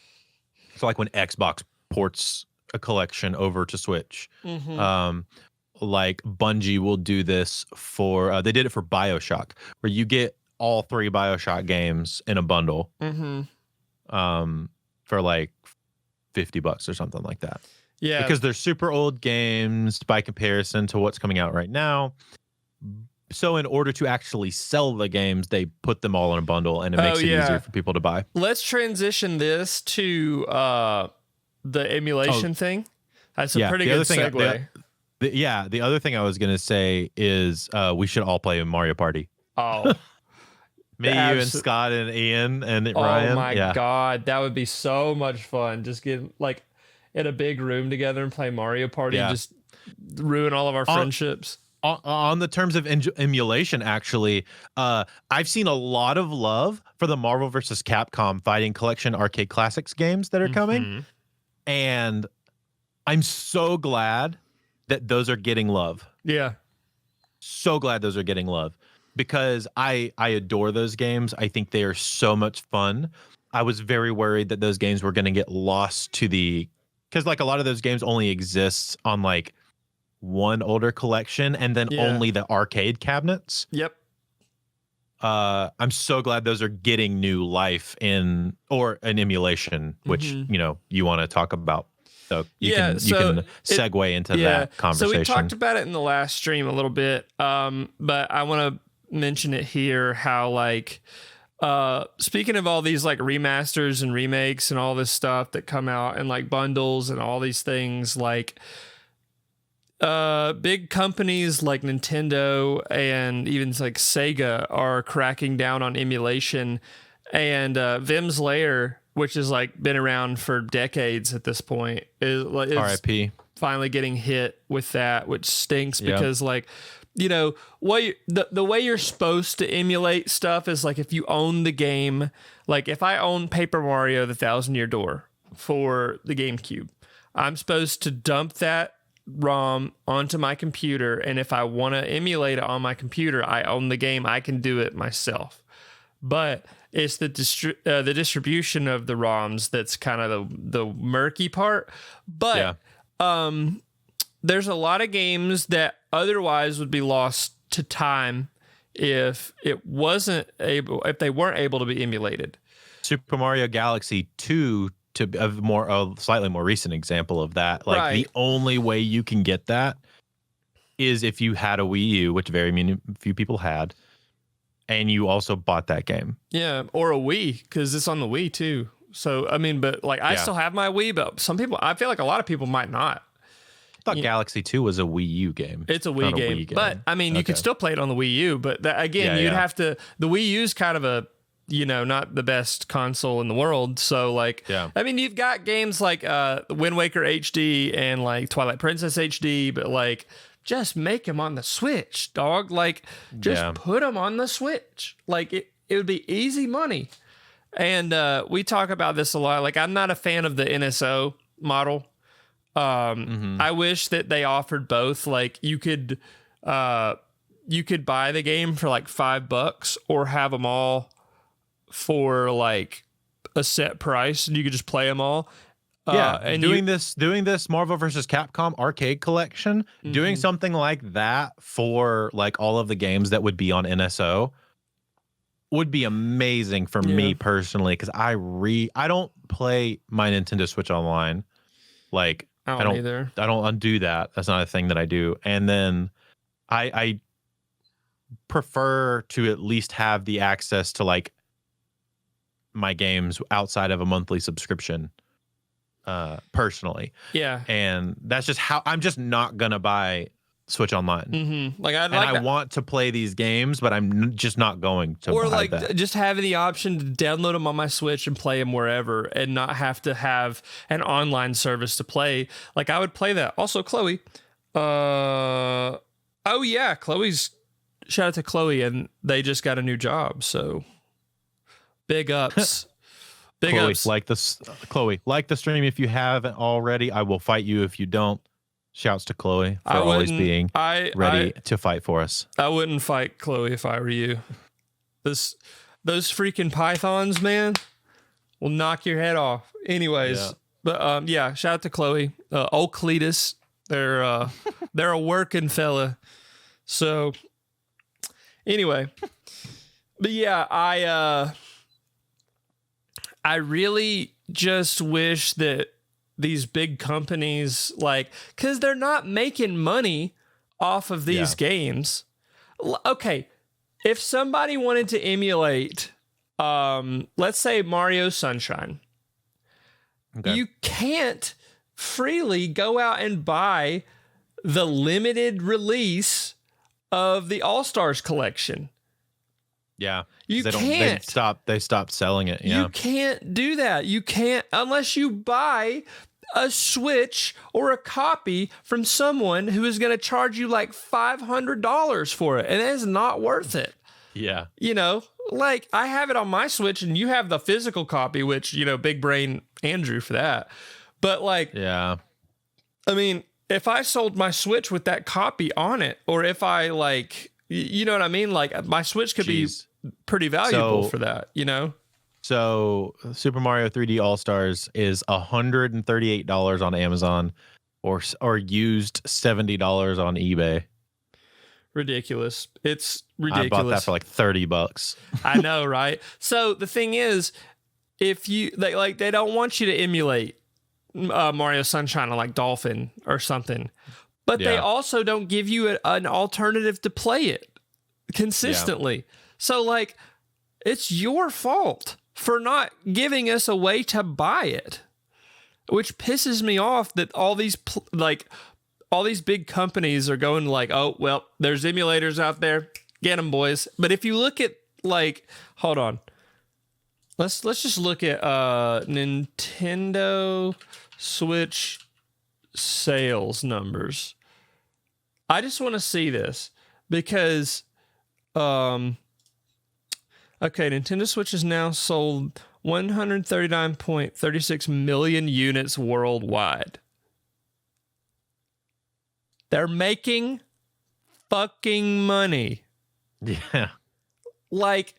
like when Xbox ports a collection over to Switch, like Bungie will do this for they did it for BioShock, where you get all 3 BioShock games in a bundle for like $50 or something like that. Yeah, because they're super old games by comparison to what's coming out right now. So in order to actually sell the games, they put them all in a bundle, and it makes it easier for people to buy. Let's transition this to the emulation thing. That's a pretty good segue. The other thing I was going to say is we should all play Mario Party. Oh. Me, you, and Scott, and Ian, and Ryan. Oh, my God. That would be so much fun. Just get, like, in a big room together and play Mario Party and just ruin all of our friendships. On the terms of emulation, actually, I've seen a lot of love for the Marvel vs. Capcom Fighting Collection Arcade Classics games that are coming. And I'm so glad that those are getting love. Yeah. So glad those are getting love. because I adore those games. I think they are so much fun. I was very worried that those games were going to get lost to because like a lot of those games only exists on like one older collection and then only the arcade cabinets. Yep. I'm so glad those are getting new life in or an emulation, which you want to talk about. So you can segue into that conversation. So we talked about it in the last stream a little bit, but I want to mention it here. How like speaking of all these like remasters and remakes and all this stuff that come out and like bundles and all these things, like big companies like Nintendo and even like Sega are cracking down on emulation, and Vim's Lair, which has like been around for decades at this point, is RIP finally getting hit with that, which stinks because like, you know, the way you're supposed to emulate stuff is like if you own the game, like if I own Paper Mario: The Thousand Year Door for the GameCube, I'm supposed to dump that ROM onto my computer, and if I want to emulate it on my computer, I own the game, I can do it myself. But it's the distribution of the ROMs that's kind of the murky part. But there's a lot of games that otherwise would be lost to time if they weren't able to be emulated. Super Mario Galaxy 2 to a slightly more recent example of that. Like the only way you can get that is if you had a Wii U, which very few people had, and you also bought that game. Yeah, or a Wii, because it's on the Wii too. So I mean, but like I still have my Wii, but some people, I feel like a lot of people might not. I thought Galaxy 2 was a Wii U game. It's a Wii game, but I mean, you could still play it on the Wii U. But you'd have to. The Wii U's kind of a, not the best console in the world. So like, I mean, you've got games like Wind Waker HD and like Twilight Princess HD, but like, just make them on the Switch, dog. Like, just put them on the Switch. Like, it would be easy money. And we talk about this a lot. Like, I'm not a fan of the NSO model. I wish that they offered both. Like, you could buy the game for like $5 or have them all for like a set price, and you could just play them all. And doing this Marvel vs. Capcom arcade collection, doing something like that for like all of the games that would be on NSO would be amazing for me personally, because I don't play my Nintendo Switch online. Like I don't either. I don't undo that. That's not a thing that I do. And then I prefer to at least have the access to like my games outside of a monthly subscription. Personally, and that's just how I'm just not gonna buy Switch Online. Like I want to play these games, but I'm just not going to. Or buy like that. Just having the option to download them on my Switch and play them wherever, and not have to have an online service to play. Like I would play that. Also, Chloe. Chloe's. Shout out to Chloe, and they just got a new job. So big ups. Chloe, like the stream if you haven't already. I will fight you if you don't. Shouts to Chloe for always being ready to fight for us. I wouldn't fight Chloe if I were you. Those freaking pythons, man, will knock your head off. Anyways, but shout out to Chloe. Old Cletus, they're a working fella. So anyway, but yeah, I really just wish that these big companies, like, because they're not making money off of these games. Okay, if somebody wanted to emulate, let's say Mario Sunshine, you can't freely go out and buy the limited release of the All-Stars collection. Yeah. You can't. They stopped selling it. Yeah. You can't do that. You can't unless you buy a Switch or a copy from someone who is going to charge you like $500 for it. And it is not worth it. Yeah. Like I have it on my Switch and you have the physical copy, which, big brain Andrew for that. But like, I mean, if I sold my Switch with that copy on it, or if I like You know what I mean? Like my Switch could Jeez. be pretty valuable So- for that, you know? So Super Mario 3D All Stars is $138 on Amazon, or used $70 on eBay. Ridiculous. It's ridiculous. I bought that for like $30. I know, right? So the thing is, if you like they don't want you to emulate Mario Sunshine on like Dolphin or something, but they Yeah. also don't give you an alternative to play it consistently. So like, it's your fault for not giving us a way to buy it, which pisses me off that all these big companies are going like, oh, well, there's emulators out there. Get them, boys. But if you look at like, hold on. Let's just look at Nintendo Switch sales numbers. I just want to see this because okay, Nintendo Switch has now sold 139.36 million units worldwide. They're making fucking money. Yeah. Like,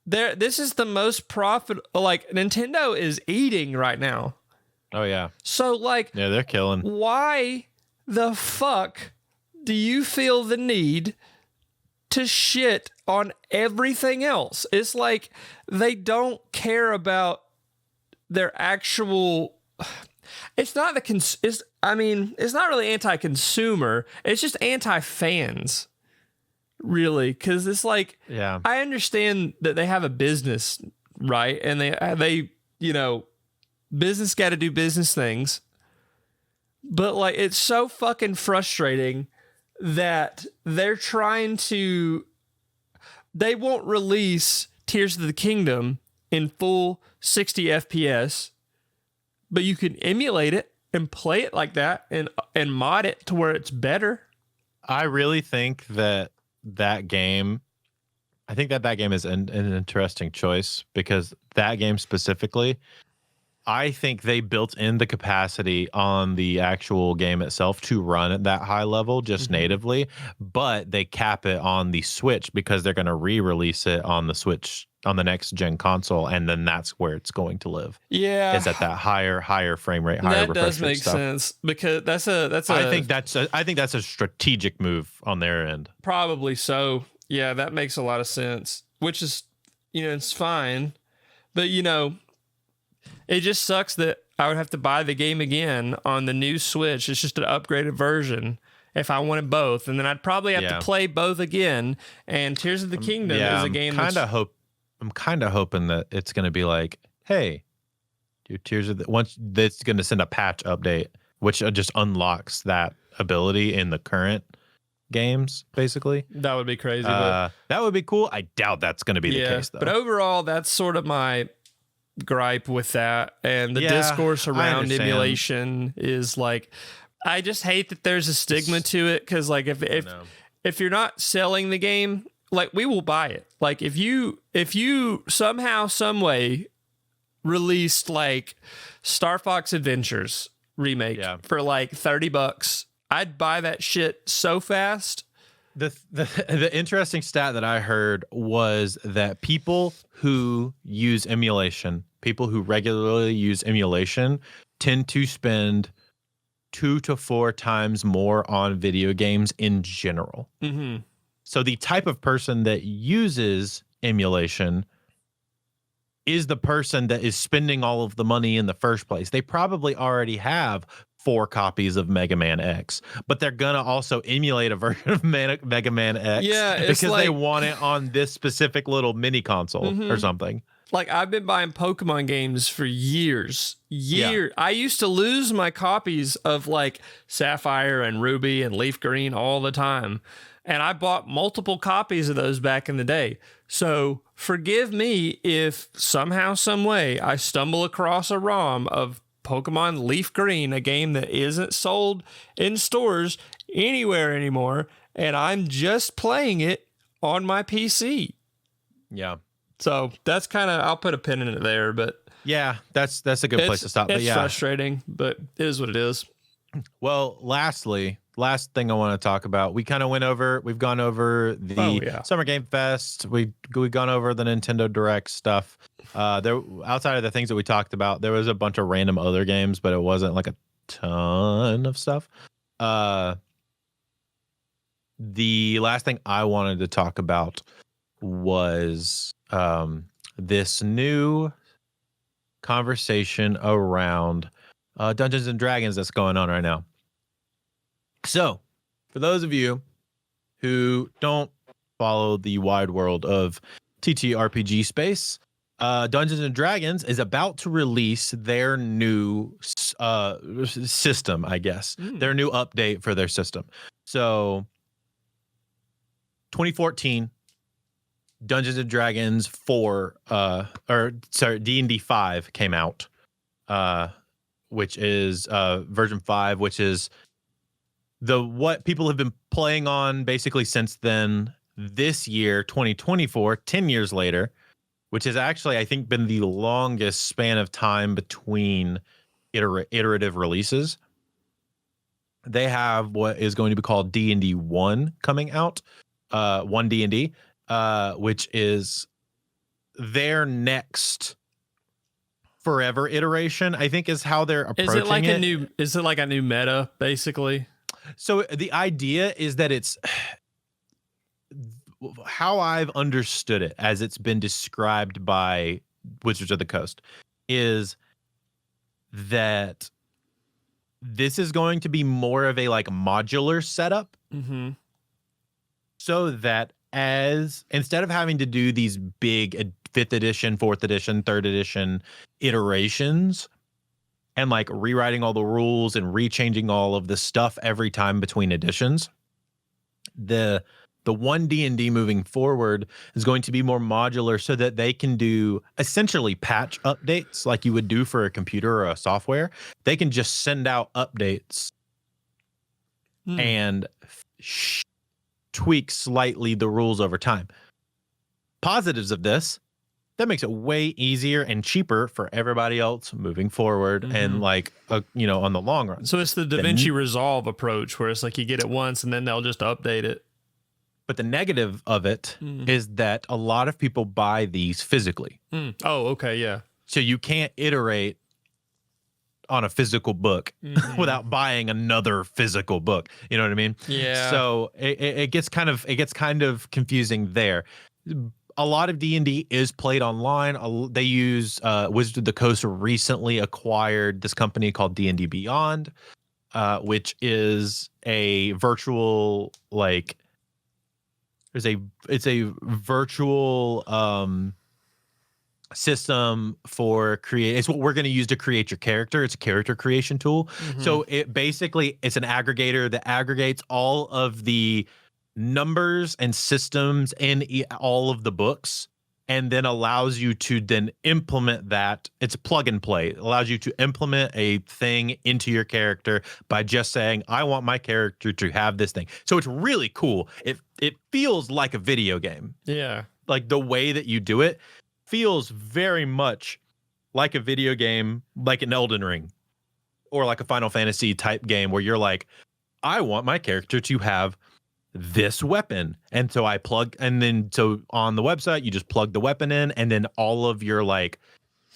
this is the most profit. Like, Nintendo is eating right now. Oh yeah. So, like, Yeah, they're killing. why the fuck do you feel the need to shit on everything else? It's like they don't care about their actual. It's not it's not really anti-consumer. It's just anti-fans, really, because it's like, Yeah. I understand that they have a business, right? And they business got to do business things. But like, it's so fucking frustrating that they won't release Tears of the Kingdom in full 60 FPS, but you can emulate it and play it like that and mod it to where it's better. I really think that game, I think that game is an interesting choice, because that game specifically, I think they built in the capacity on the actual game itself to run at that high level just natively, but they cap it on the Switch because they're going to re-release it on the Switch on the next gen console, and then that's where it's going to live. Yeah, Is at that higher frame rate, higher that does refresh rate make stuff. sense, because that's a. I think that's a strategic move on their end. Probably so. Yeah, that makes a lot of sense, which is, it's fine. But, it just sucks that I would have to buy the game again on the new Switch. It's just an upgraded version if I wanted both. And then I'd probably have to play both again. And Tears of the Kingdom is a game I'm kind of hoping that it's going to be like, hey, dude, once that's going to send a patch update, which just unlocks that ability in the current games, basically. That would be crazy. That would be cool. I doubt that's going to be the case, though. But overall, that's sort of my gripe with that. And the discourse around emulation is like, I just hate that there's a stigma to it, because like if you're not selling the game, like, we will buy it. Like, if you somehow, some way released like Star Fox Adventures remake for like $30, I'd buy that shit so fast. The interesting stat that I heard was that people who regularly use emulation tend to spend 2 to 4 times more on video games in general. Mm-hmm. So the type of person that uses emulation is the person that is spending all of the money in the first place. They probably already have 4 copies of Mega Man X, but they're gonna also emulate a version of Mega Man X because they want it on this specific little mini console or something. Like, I've been buying Pokemon games for years. I used to lose my copies of like Sapphire and Ruby and Leaf Green all the time. And I bought multiple copies of those back in the day. So forgive me if somehow, some way, I stumble across a ROM of Pokemon Leaf Green, a game that isn't sold in stores anywhere anymore, and I'm just playing it on my PC. Yeah. So that's kind of, I'll put a pin in it there, but yeah, that's a good place to stop. It's but frustrating, but it is what it is. Well, lastly, last thing I want to talk about. We've gone over the Summer Game Fest. We've gone over the Nintendo Direct stuff. There, outside of the things that we talked about, there was a bunch of random other games, but it wasn't like a ton of stuff. The last thing I wanted to talk about was this new conversation around Dungeons and Dragons that's going on right now. So, for those of you who don't follow the wide world of TTRPG space, Dungeons and Dragons is about to release their new system, I guess. Their new update for their system. So, 2014 Dungeons and Dragons 4 D&D 5 came out, which is version 5, which is what people have been playing on basically since then. This year, 2024, 10 years later, which has actually, I think, been the longest span of time between iterative releases. They have what is going to be called D&D 1 coming out, 1 D&D, which is their next forever iteration, I think, is how they're approaching it. Is it like a new meta, basically? So the idea is that it's how I've understood it, as it's been described by Wizards of the Coast, is that this is going to be more of a like modular setup. Mm-hmm. So that instead of having to do these big 5th edition, 4th edition, 3rd edition iterations and like rewriting all the rules and rechanging all of the stuff every time between editions, the 1 D&D moving forward is going to be more modular so that they can do essentially patch updates like you would do for a computer or a software. They can just send out updates and tweak slightly the rules over time. Positives of this, that makes it way easier and cheaper for everybody else moving forward and like, on the long run. So it's the DaVinci Resolve approach where it's like you get it once and then they'll just update it. But the negative of it is that a lot of people buy these physically. Oh, okay, yeah. So you can't iterate on a physical book without buying another physical book. You know what I mean? Yeah. So it gets kind of confusing there. A lot of D&D is played online. They use Wizards of the Coast recently acquired this company called D&D Beyond, which is a virtual it's a virtual system for it's what we're going to use to create your character. It's a character creation tool. So it's an aggregator that aggregates all of the numbers and systems in all of the books and then allows you to then implement that. It's a plug and play. It allows you to implement a thing into your character by just saying, I want my character to have this thing. So it's really cool. It feels like a video game. Yeah. Like the way that you do it feels very much like a video game, like an Elden Ring or like a Final Fantasy type game where you're like, I want my character to have this weapon. And so so on the website, you just plug the weapon in and then all of your like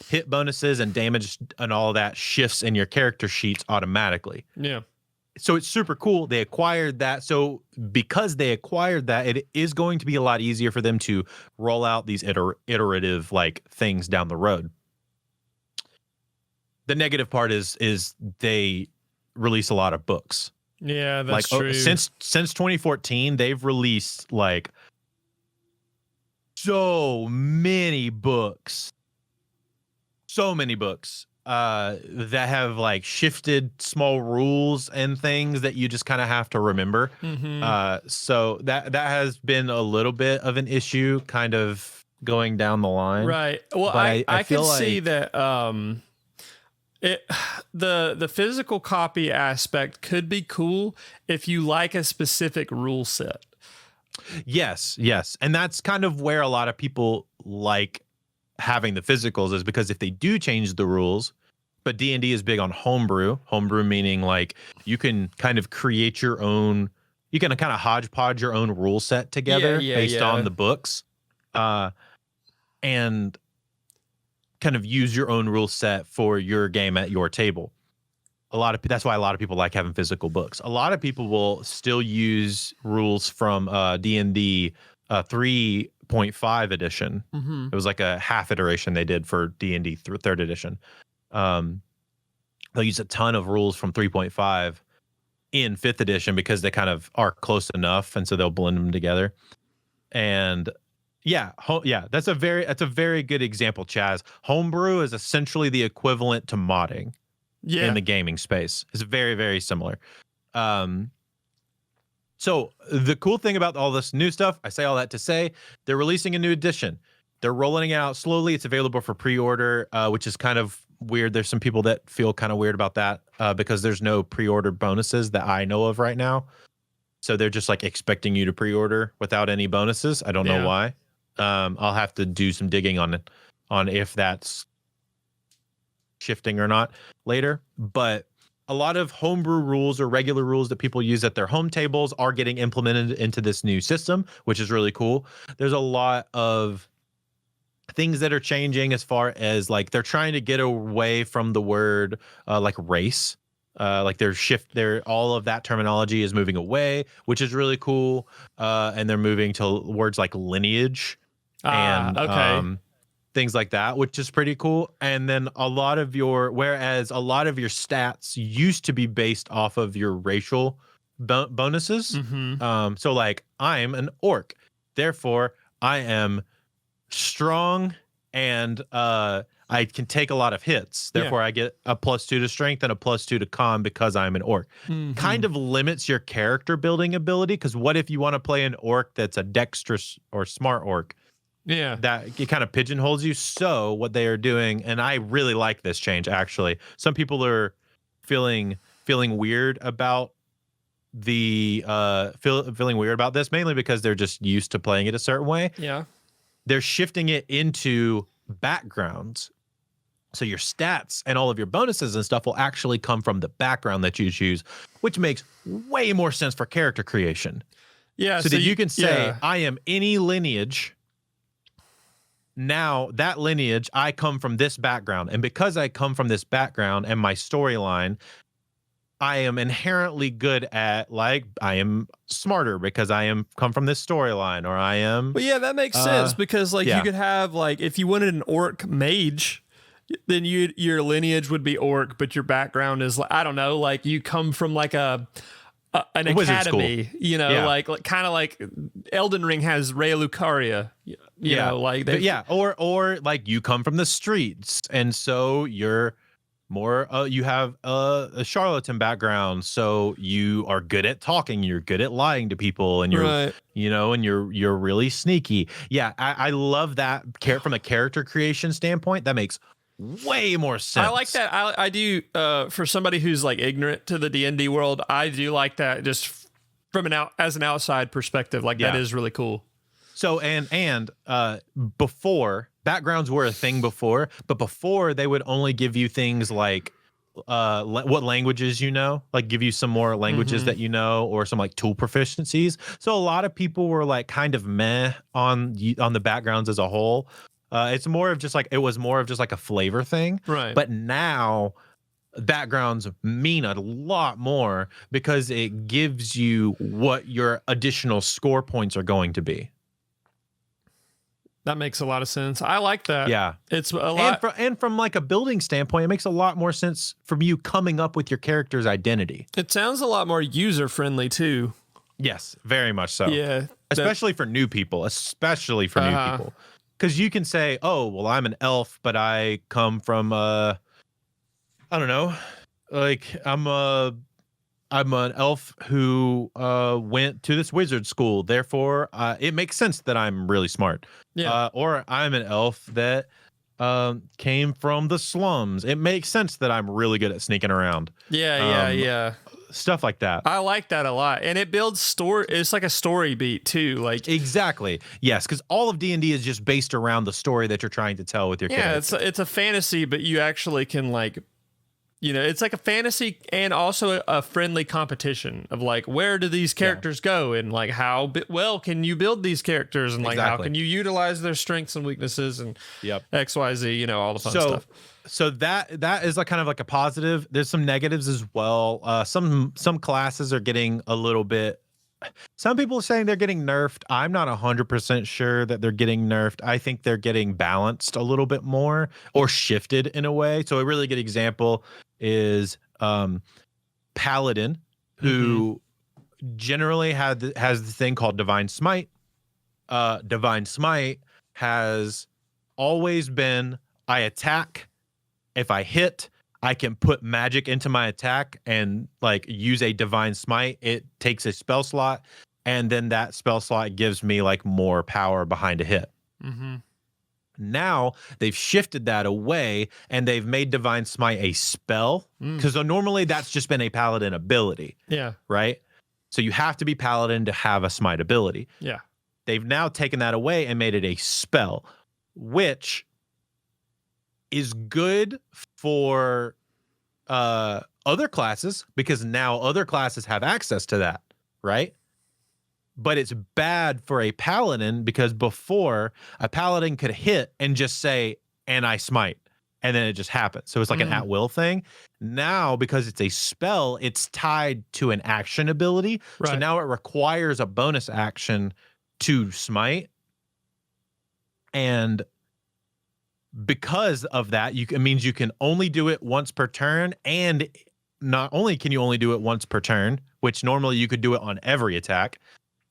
hit bonuses and damage and all of that shifts in your character sheets automatically. Yeah. So it's super cool. They acquired that. So because they acquired that, it is going to be a lot easier for them to roll out these iterative like things down the road. The negative part is they release a lot of books. Yeah, that's true. Since 2014, they've released like so many books that have like shifted small rules and things that you just kind of have to remember. So that has been a little bit of an issue kind of going down the line. Right. Well, I can see that the physical copy aspect could be cool if you like a specific rule set. Yes. And that's kind of where a lot of people like having the physicals, is because if they do change the rules, but D&D is big on homebrew. Homebrew meaning like you can kind of create your own, you can kind of hodgepodge your own rule set together based on the books, and kind of use your own rule set for your game at your table. That's why a lot of people like having physical books. A lot of people will still use rules from D&D 3.5 edition. Mm-hmm. It was like a half iteration they did for D&D third edition. They'll use a ton of rules from 3.5 in 5th edition because they kind of are close enough, and so they'll blend them together. And that's a very good example, Chaz. Homebrew is essentially the equivalent to modding in the gaming space. It's very, very similar. So the cool thing about all this new stuff, I say all that to say, they're releasing a new edition. They're rolling it out slowly. It's available for pre-order, which is kind of weird. There's some people that feel kind of weird about that because there's no pre-order bonuses that I know of right now. So they're just like expecting you to pre-order without any bonuses. I don't know why. I'll have to do some digging on if that's shifting or not later. But a lot of homebrew rules or regular rules that people use at their home tables are getting implemented into this new system, which is really cool. There's a lot of things that are changing as far as like they're trying to get away from the word like race. Like all of that terminology is moving away, which is really cool. And they're moving to words like lineage and things like that, which is pretty cool. And then whereas a lot of your stats used to be based off of your racial bonuses. Mm-hmm. So like I'm an orc, therefore I am strong and I can take a lot of hits. Therefore I get a +2 to strength and a +2 to con because I'm an orc. Mm-hmm. Kind of limits your character building ability, because what if you want to play an orc that's a dexterous or smart orc? Yeah, that it kind of pigeonholes you. So what they are doing, and I really like this change actually. Some people are feeling weird about feeling weird about this, mainly because they're just used to playing it a certain way. Yeah. They're shifting it into backgrounds. So your stats and all of your bonuses and stuff will actually come from the background that you choose, which makes way more sense for character creation. Yeah. So that you can say, I am any lineage. Now that lineage, I come from this background. And because I come from this background and my storyline, I am inherently good at, like, I am smarter because I come from this storyline, or I am. Well, yeah, that makes sense because like you could have like, if you wanted an orc mage, then your lineage would be orc, but your background is like, I don't know, like you come from like an academy, you know, like kind of like Elden Ring has Rey Lucaria, you know, like or like you come from the streets, and so you're more you have a charlatan background, so you are good at talking, you're good at lying to people, and you're you know, and you're really sneaky. I love that from a character creation standpoint. That makes way more sense. I like that. I do for somebody who's like ignorant to the D&D world, I do like that just from as an outside perspective. Like that is really cool. So and before, backgrounds were a thing before, but before they would only give you things like what languages you know, like give you some more languages that you know, or some like tool proficiencies. So a lot of people were like kind of meh on the backgrounds as a whole. It was more of just like a flavor thing. Right. But now backgrounds mean a lot more because it gives you what your additional score points are going to be. That makes a lot of sense. I like that. Yeah. It's a lot. And from like a building standpoint, it makes a lot more sense from you coming up with your character's identity. It sounds a lot more user friendly too. Yes, very much so. Yeah. Especially for new people. Because you can say, oh, well, I'm an elf, but I come from, I don't know, like I'm an elf who went to this wizard school. Therefore, it makes sense that I'm really smart. Yeah. Or I'm an elf that came from the slums. It makes sense that I'm really good at sneaking around. Yeah. Stuff like that. I like that a lot. And it builds story. It's like a story beat too. Like exactly. Yes, because all of D&D is just based around the story that you're trying to tell with your character. Yeah, it's a fantasy, but you actually can like it's like a fantasy and also a friendly competition of like, where do these characters go, and like how well can you build these characters, and like how can you utilize their strengths and weaknesses, and XYZ, all the fun stuff. So that is like kind of like a positive. There's some negatives as well. Some classes are getting a little bit. Some people are saying they're getting nerfed. I'm not 100% sure that they're getting nerfed. I think they're getting balanced a little bit more or shifted in a way. So a really good example is Paladin, who generally has the thing called Divine Smite. Divine Smite has always been, I attack. If I hit, I can put magic into my attack and like use a Divine Smite. It takes a spell slot, and then that spell slot gives me like more power behind a hit. Now they've shifted that away, and they've made Divine Smite a spell, because normally that's just been a Paladin ability. Yeah. Right? So you have to be Paladin to have a Smite ability. Yeah. They've now taken that away and made it a spell, which is good for other classes, because now other classes have access to that, right? But it's bad for a Paladin, because before a Paladin could hit and just say, and I smite, and then it just happens. So it's like an at-will thing. Now, because it's a spell, it's tied to an action ability. Right. So now it requires a bonus action to smite. And because of that, it means you can only do it once per turn, and not only can you only do it once per turn, which normally you could do it on every attack,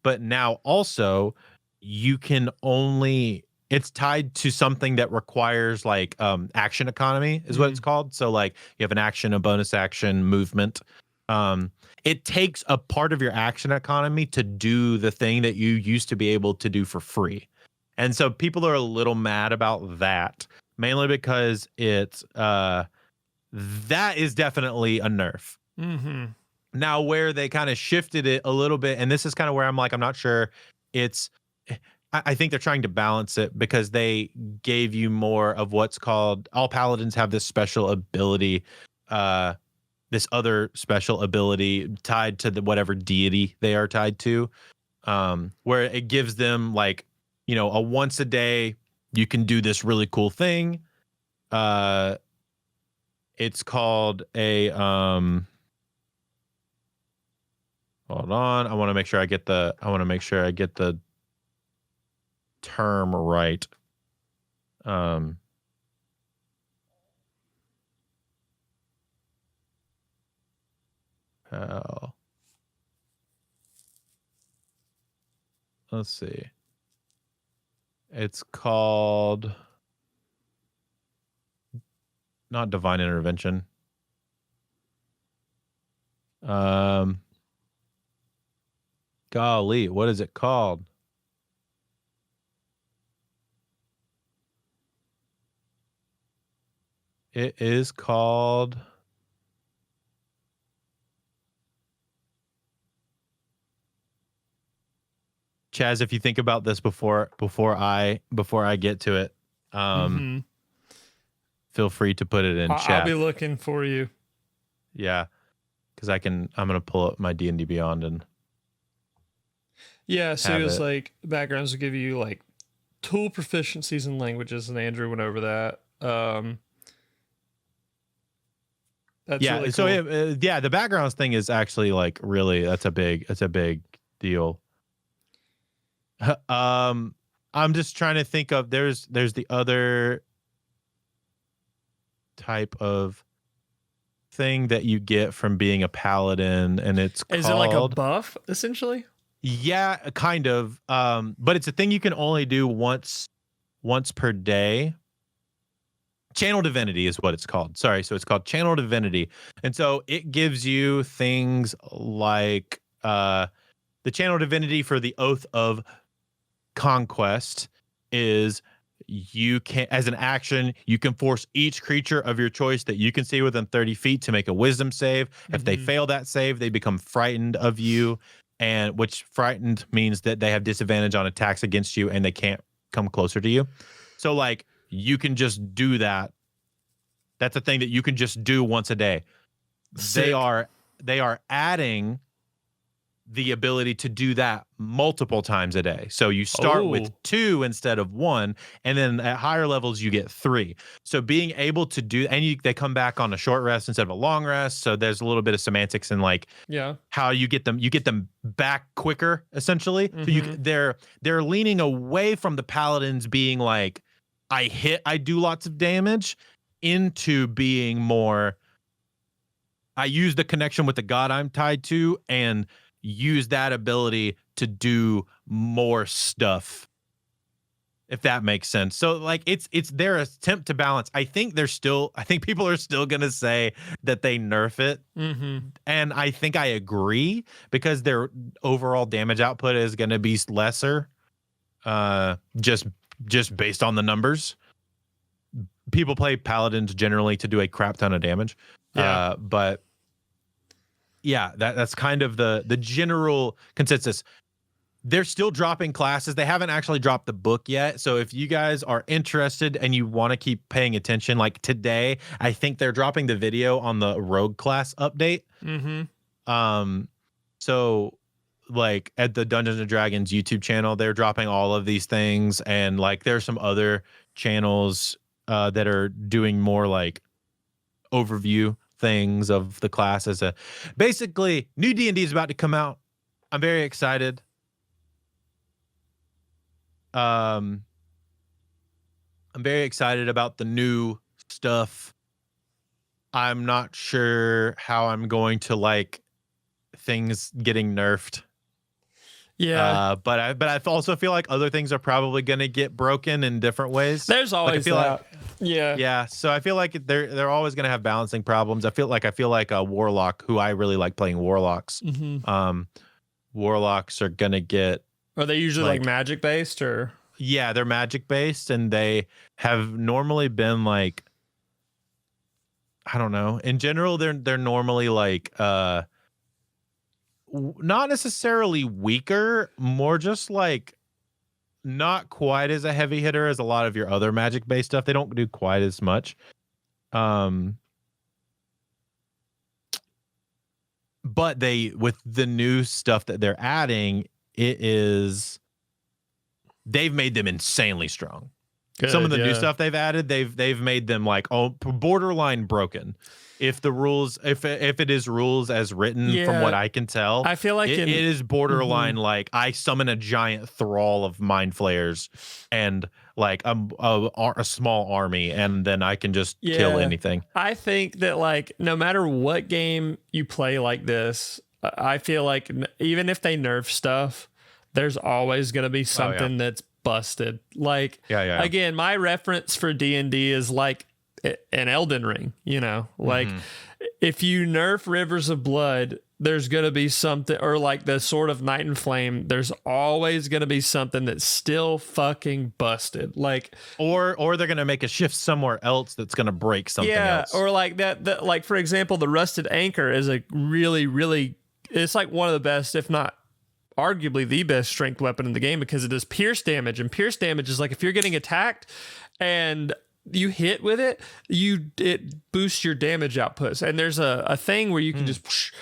but now also you can only, it's tied to something that requires like action economy is what it's called. So like you have an action, a bonus action, movement. It takes a part of your action economy to do the thing that you used to be able to do for free. And so people are a little mad about that, mainly because it's that is definitely a nerf. Now, where they kind of shifted it a little bit, and this is kind of where I'm like, I'm not sure. I think they're trying to balance it, because they gave you more of what's called, all Paladins have this special ability, this other special ability tied to whatever deity they are tied to, where it gives them like, a once a day, you can do this really cool thing. It's called a, hold on. I want to make sure I get the term right. Let's see. It's called not divine intervention. Golly, what is it called? It is called Chaz, if you think about this before I get to it, feel free to put it in chat. I'll be looking for you. Yeah, because I'm gonna pull up my D&D Beyond and so it was like backgrounds will give you like tool proficiencies in languages, and Andrew went over that. That's really cool. So the backgrounds thing is actually like really that's a big deal. I'm just trying to think of there's the other type of thing that you get from being a paladin, and it's is it like a buff essentially? Yeah, kind of. But it's a thing you can only do once per day. Channel Divinity is what it's called. Sorry, so it's called Channel Divinity, and so it gives you things like the Channel Divinity for the Oath of Conquest is you can, as an action, you can force each creature of your choice that you can see within 30 feet to make a wisdom save. If they fail that save, they become frightened of you, and which frightened means that they have disadvantage on attacks against you and they can't come closer to you. So like you can just do that That's a thing that you can just do once a day. Sick. They are adding the ability to do that multiple times a day. So you start with 2 instead of 1, and then at higher levels you get 3. So being able to do, and they come back on a short rest instead of a long rest. So there's a little bit of semantics in like how you get them back quicker essentially. So they're leaning away from the paladins being like I do lots of damage into being more I use the connection with the god I'm tied to and use that ability to do more stuff, if that makes sense. So like it's their attempt to balance. I think people are still gonna say that they nerf it, and I think I agree because their overall damage output is gonna be lesser, just based on the numbers. People play paladins generally to do a crap ton of damage, but yeah, that's kind of the general consensus. They're still dropping classes. They haven't actually dropped the book yet. So if you guys are interested and you want to keep paying attention, like today, I think they're dropping the video on the rogue class update. So like at the Dungeons and Dragons YouTube channel, they're dropping all of these things. And like there's some other channels that are doing more like overview things of the class as a basically new D&D is about to come out. I'm very excited. I'm very excited about the new stuff. I'm not sure how I'm going to like things getting nerfed. But I also feel like other things are probably going to get broken in different ways. There's always that. Yeah. So I feel like they're always going to have balancing problems. I feel like a warlock, who I really like playing warlocks. Warlocks are going to get. Are they usually like magic based or? Yeah, they're magic based, and they have normally been like, I don't know. In general, they're normally like not necessarily weaker, more just like not quite as a heavy hitter as a lot of your other magic based stuff. They don't do quite as much. But with the new stuff that they're adding, they've made them insanely strong. Good, some of the new stuff they've added, they've made them like borderline broken. If the rules, if it is rules as written, from what I can tell, I feel like it is borderline. Like I summon a giant thrall of mind flayers and like a small army, and then I can just kill anything. I think that like no matter what game you play like this, I feel like even if they nerf stuff, there's always going to be something that's busted. Like again, my reference for D&D is like an Elden Ring, like if you nerf Rivers of Blood, there's going to be something, or like the Sword of Night and Flame, there's always going to be something that's still fucking busted. Like, or they're going to make a shift somewhere else that's going to break something else. Or like that, like for example, the Rusted Anchor is a really, really, it's like one of the best, if not arguably the best strength weapon in the game, because it does pierce damage, and pierce damage is like if you're getting attacked and you hit with it, it boosts your damage outputs. And there's a thing where you can just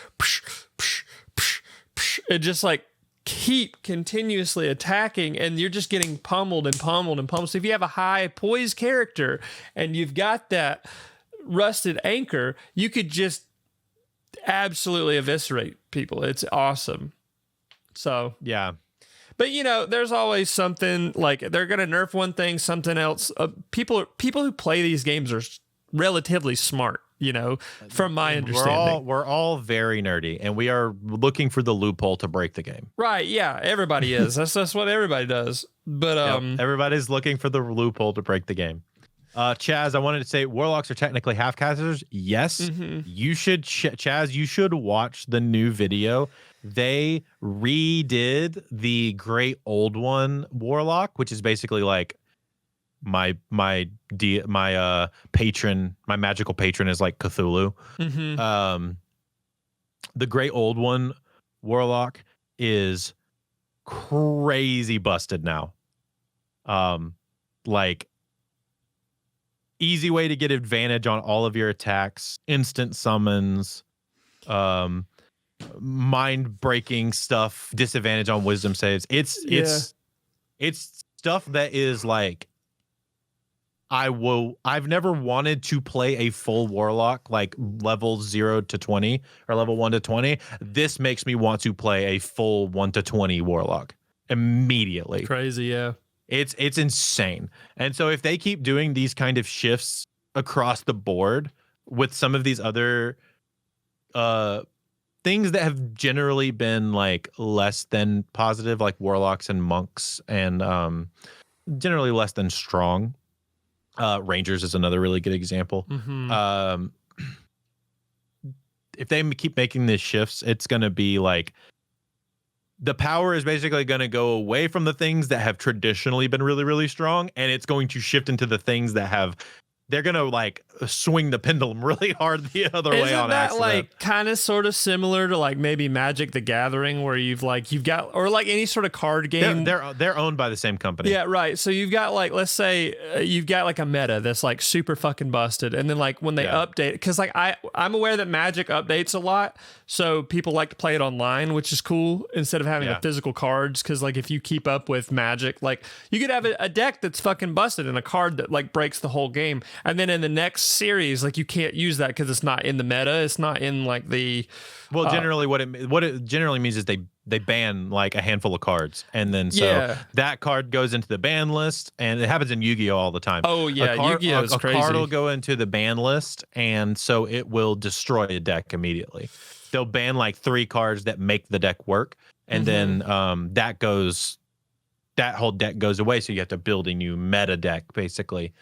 it just like keep continuously attacking, and you're just getting pummeled and pummeled and pummeled. So if you have a high poise character and you've got that Rusted Anchor, you could just absolutely eviscerate people. It's awesome. So yeah. But there's always something, like they're gonna nerf one thing, something else. People who play these games are relatively smart, from my understanding. We're all very nerdy, and we are looking for the loophole to break the game. Right? Yeah, everybody is. That's what everybody does. But everybody's looking for the loophole to break the game. Chaz, I wanted to say warlocks are technically half casters. Yes, you should, Chaz. You should watch the new video. They redid the Great Old One warlock, which is basically like my patron, my magical patron is like Cthulhu. The Great Old One warlock is crazy busted now. Like easy way to get advantage on all of your attacks, instant summons, mind breaking stuff, disadvantage on wisdom saves. It's stuff that is like, I've never wanted to play a full warlock like level 0 to 20 or level 1 to 20. This makes me want to play a full 1 to 20 warlock immediately. Crazy, yeah. It's insane. And so if they keep doing these kind of shifts across the board with some of these other things that have generally been like less than positive, like warlocks and monks, and generally less than strong. Rangers is another really good example. If they keep making these shifts, it's going to be like the power is basically going to go away from the things that have traditionally been really, really strong, and it's going to shift into the things that have. They're gonna like swing the pendulum really hard the other way on accident. Isn't that like kind of sort of similar to like maybe Magic the Gathering, where you've got, or like any sort of card game? They're owned by the same company. Yeah, right. So you've got like, let's say you've got like a meta that's like super fucking busted, and then like when they update, because like I'm aware that Magic updates a lot, so people like to play it online, which is cool instead of having the physical cards. Because like if you keep up with Magic, like you could have a deck that's fucking busted and a card that like breaks the whole game. And then in the next series, like you can't use that because it's not in the meta. It's not in like the. Well, generally, what it generally means is they ban like a handful of cards, and then that card goes into the ban list, and it happens in Yu-Gi-Oh all the time. Oh yeah, Yu-Gi-Oh is crazy. A card will go into the ban list, and so it will destroy a deck immediately. They'll ban like 3 cards that make the deck work, and then that whole deck goes away. So you have to build a new meta deck, basically.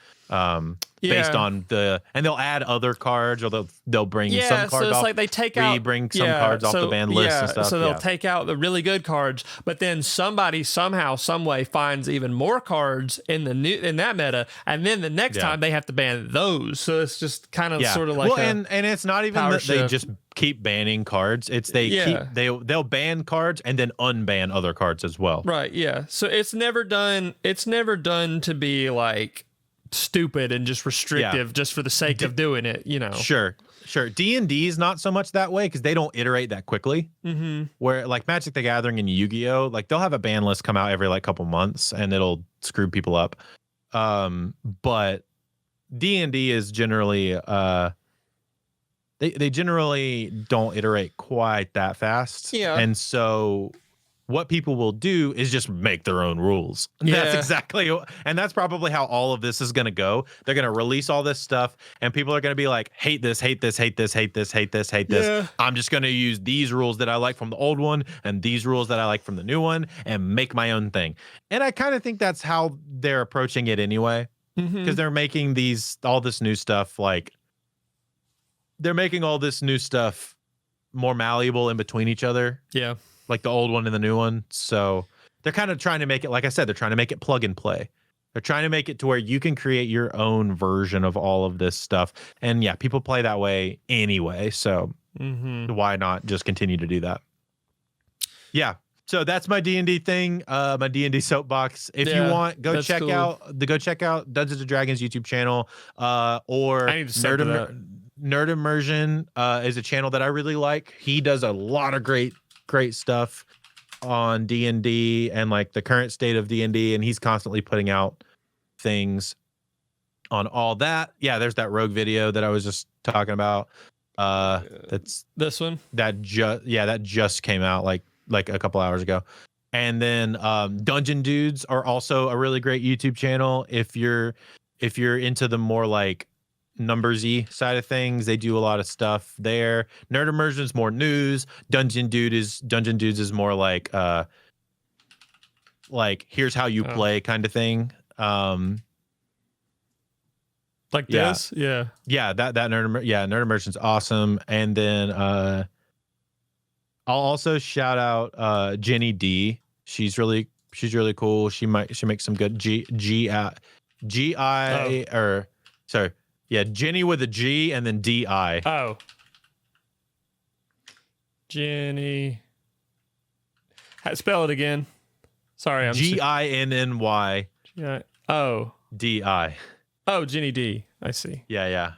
Based on and they'll add other cards, or they'll bring some cards so it's off. Like they take out, bring some cards off the ban list and stuff. So they'll take out the really good cards, but then somebody somehow, some way finds even more cards in that meta, and then the next time they have to ban those. So it's just kind of sort of like and it's not even that they just keep banning cards. It's they'll ban cards and then unban other cards as well. Right. Yeah. So it's never done to be like stupid and just restrictive just for the sake of doing it, you know. Sure. D&D is not so much that way because they don't iterate that quickly. Where like Magic the Gathering and Yu-Gi-Oh, like they'll have a ban list come out every like couple months and it'll screw people up. But D&D is generally they generally don't iterate quite that fast. Yeah. And so what people will do is just make their own rules. That's exactly, and that's probably how all of this is going to go. They're going to release all this stuff, and people are going to be like, hate this. I'm just going to use these rules that I like from the old one and these rules that I like from the new one and make my own thing. And I kind of think that's how they're approaching it anyway, because they're making all this new stuff, like they're making all this new stuff more malleable in between each other. Yeah. Like the old one and the new one. So they're kind of trying to make it, like I said, they're trying to make it plug and play. They're trying to make it to where you can create your own version of all of this stuff. And yeah, people play that way anyway. So why not just continue to do that? Yeah. So that's my D&D thing, my D&D soapbox. If you want, go check out Dungeons & Dragons YouTube channel, or Nerd Immersion is a channel that I really like. He does a lot of great stuff on D&D and like the current state of D&D, and he's constantly putting out things on all that. Yeah, there's that Rogue video that I was just talking about. That's this one that just came out like a couple hours ago. And then Dungeon Dudes are also a really great YouTube channel if you're into the more like numbersy side of things. They do a lot of stuff there. Nerd Immersion is more news. Dungeon Dudes is more like here's how you play kind of thing. This? Yeah, that Nerd Immersion's awesome. And then I'll also shout out Jenny D. She's really cool. She makes some good Jenny with a G and then D-I. Oh. Jenny. Spell it again. Sorry, I'm Ginny. Oh. D-I. Oh, Jenny D. I see. Yeah.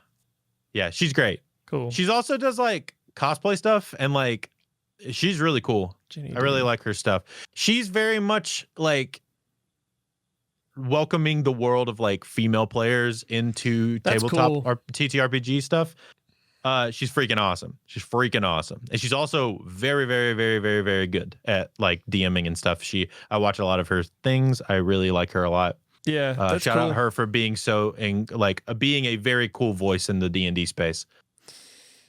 She's great. Cool. She's also does like cosplay stuff and like she's really cool. Jenny I really D. like her stuff. She's very much like welcoming the world of like female players into That's tabletop cool. or TTRPG stuff. She's freaking awesome. And she's also very, very, very, very, very good at like DMing and stuff. I watch a lot of her things. I really like her a lot. Yeah, that's shout cool. out her for being being a very cool voice in the D&D space.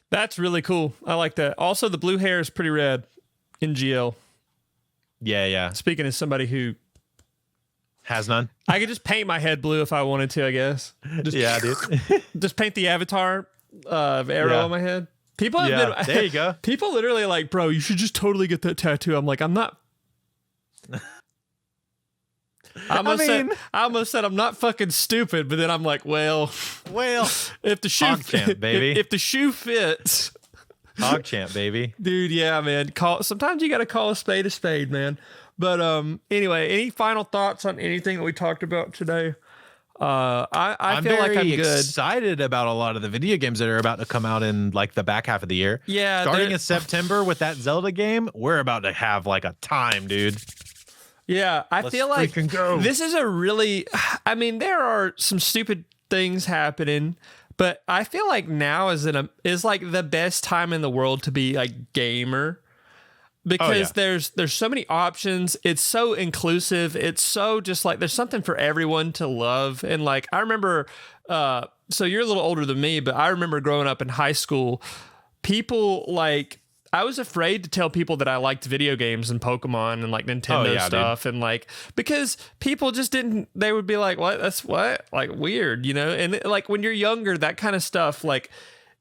That's really cool. I like that. Also, the blue hair is pretty rad in GL. Yeah. Speaking as somebody who Has none. I could just paint my head blue if I wanted to, I guess. Just, Yeah, dude. just paint the avatar of Arrow on my head. People have been there you go. People literally like, bro, you should just totally get that tattoo. I'm like, I'm not. I almost said I'm not fucking stupid, but then I'm like, well, if the shoe PogChamp, baby. if the shoe fits, PogChamp, baby. dude, yeah, man. Sometimes you got to call a spade, man. But anyway, any final thoughts on anything that we talked about today? I feel like I'm good. Excited about a lot of the video games that are about to come out in like the back half of the year. Yeah, starting in September with that Zelda game, we're about to have like a time, dude. Yeah, I feel like go. This is a really, I mean, there are some stupid things happening, but I feel like now is like the best time in the world to be a gamer because there's so many options. It's so inclusive. It's so just like there's something for everyone to love. And like I remember, so you're a little older than me, but I remember growing up in high school, people like. I was afraid to tell people that I liked video games and Pokemon and like Nintendo stuff. Dude. And like, because people just didn't, they would be like, what? That's what? Like weird, you know? And like when you're younger, that kind of stuff, like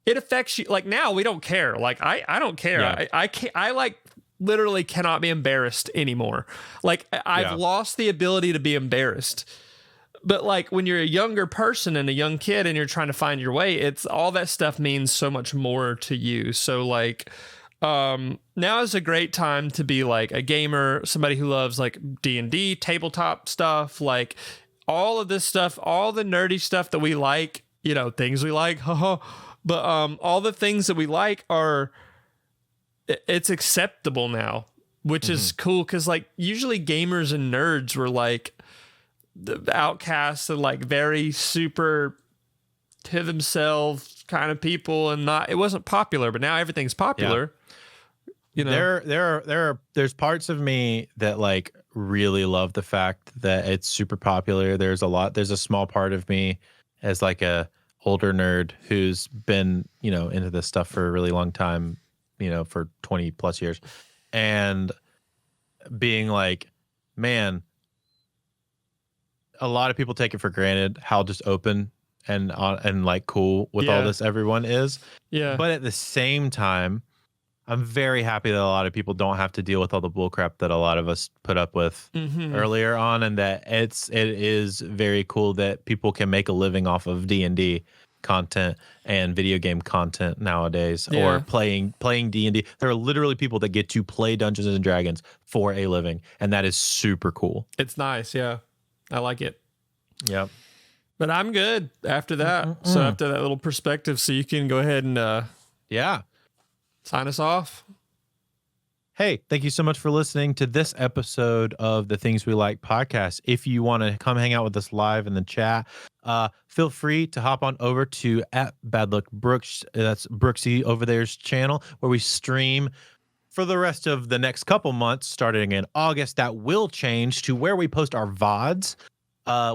it affects you. Like now we don't care. Like I don't care. Yeah. I can't, I like literally cannot be embarrassed anymore. Like I've lost the ability to be embarrassed. But like when you're a younger person and a young kid and you're trying to find your way, it's all that stuff means so much more to you. So like, now is a great time to be like a gamer, somebody who loves like D&D, tabletop stuff, like all of this stuff, all the nerdy stuff that we like, you know, things we like, but all the things that we like it's acceptable now, which is cool because like usually gamers and nerds were like the outcasts and like very super to themselves kind of people and it wasn't popular, but now everything's popular. Yeah. You know, there's parts of me that like really love the fact that it's super popular. There's a small part of me as like a older nerd who's been, you know, into this stuff for a really long time, you know, for 20 plus years and being like, man, a lot of people take it for granted how just open and like cool with all this everyone is. Yeah. But at the same time, I'm very happy that a lot of people don't have to deal with all the bullcrap that a lot of us put up with earlier on, and that it is very cool that people can make a living off of D&D content and video game content nowadays, or playing D&D. There are literally people that get to play Dungeons and Dragons for a living, and that is super cool. It's nice, yeah. I like it. Yep. But I'm good after that. So after that little perspective, so you can go ahead and sign us off. Hey, thank you so much for listening to this episode of the Things We Like podcast. If you want to come hang out with us live in the chat, feel free to hop on over to @BadLuckBrooks. That's Brooksy over there's channel where we stream for the rest of the next couple months, starting in August. That will change to where we post our VODs,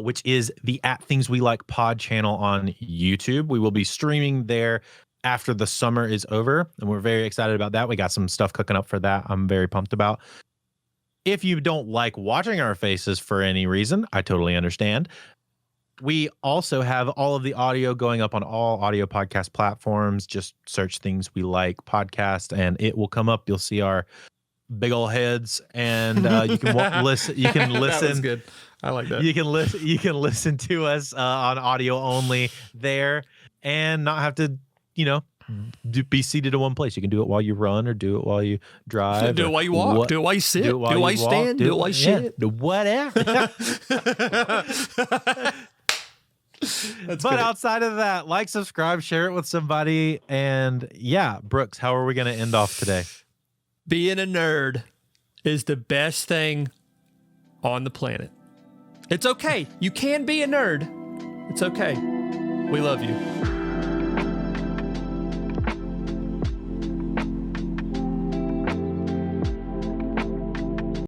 which is the @Things We Like pod channel on YouTube. We will be streaming there after the summer is over, and we're very excited about that. We got some stuff cooking up for that I'm very pumped about. If you don't like watching our faces for any reason, I totally understand. We also have all of the audio going up on all audio podcast platforms. Just search Things We Like podcast and it will come up. You'll see our big old heads, and you can listen. You can listen. That was good. I like that. You can listen to us on audio only there, and not have to, you know, be seated in one place. You can do it while you run, or do it while you drive, do it while you walk, do it while you sit, do it while you stand, do it while you shit, whatever. That's But great. outside of that, like, subscribe, share it with somebody. And yeah, Brooks, how are we going to end off today? Being a nerd is the best thing on the planet. It's okay. You can be a nerd. It's okay. We love you.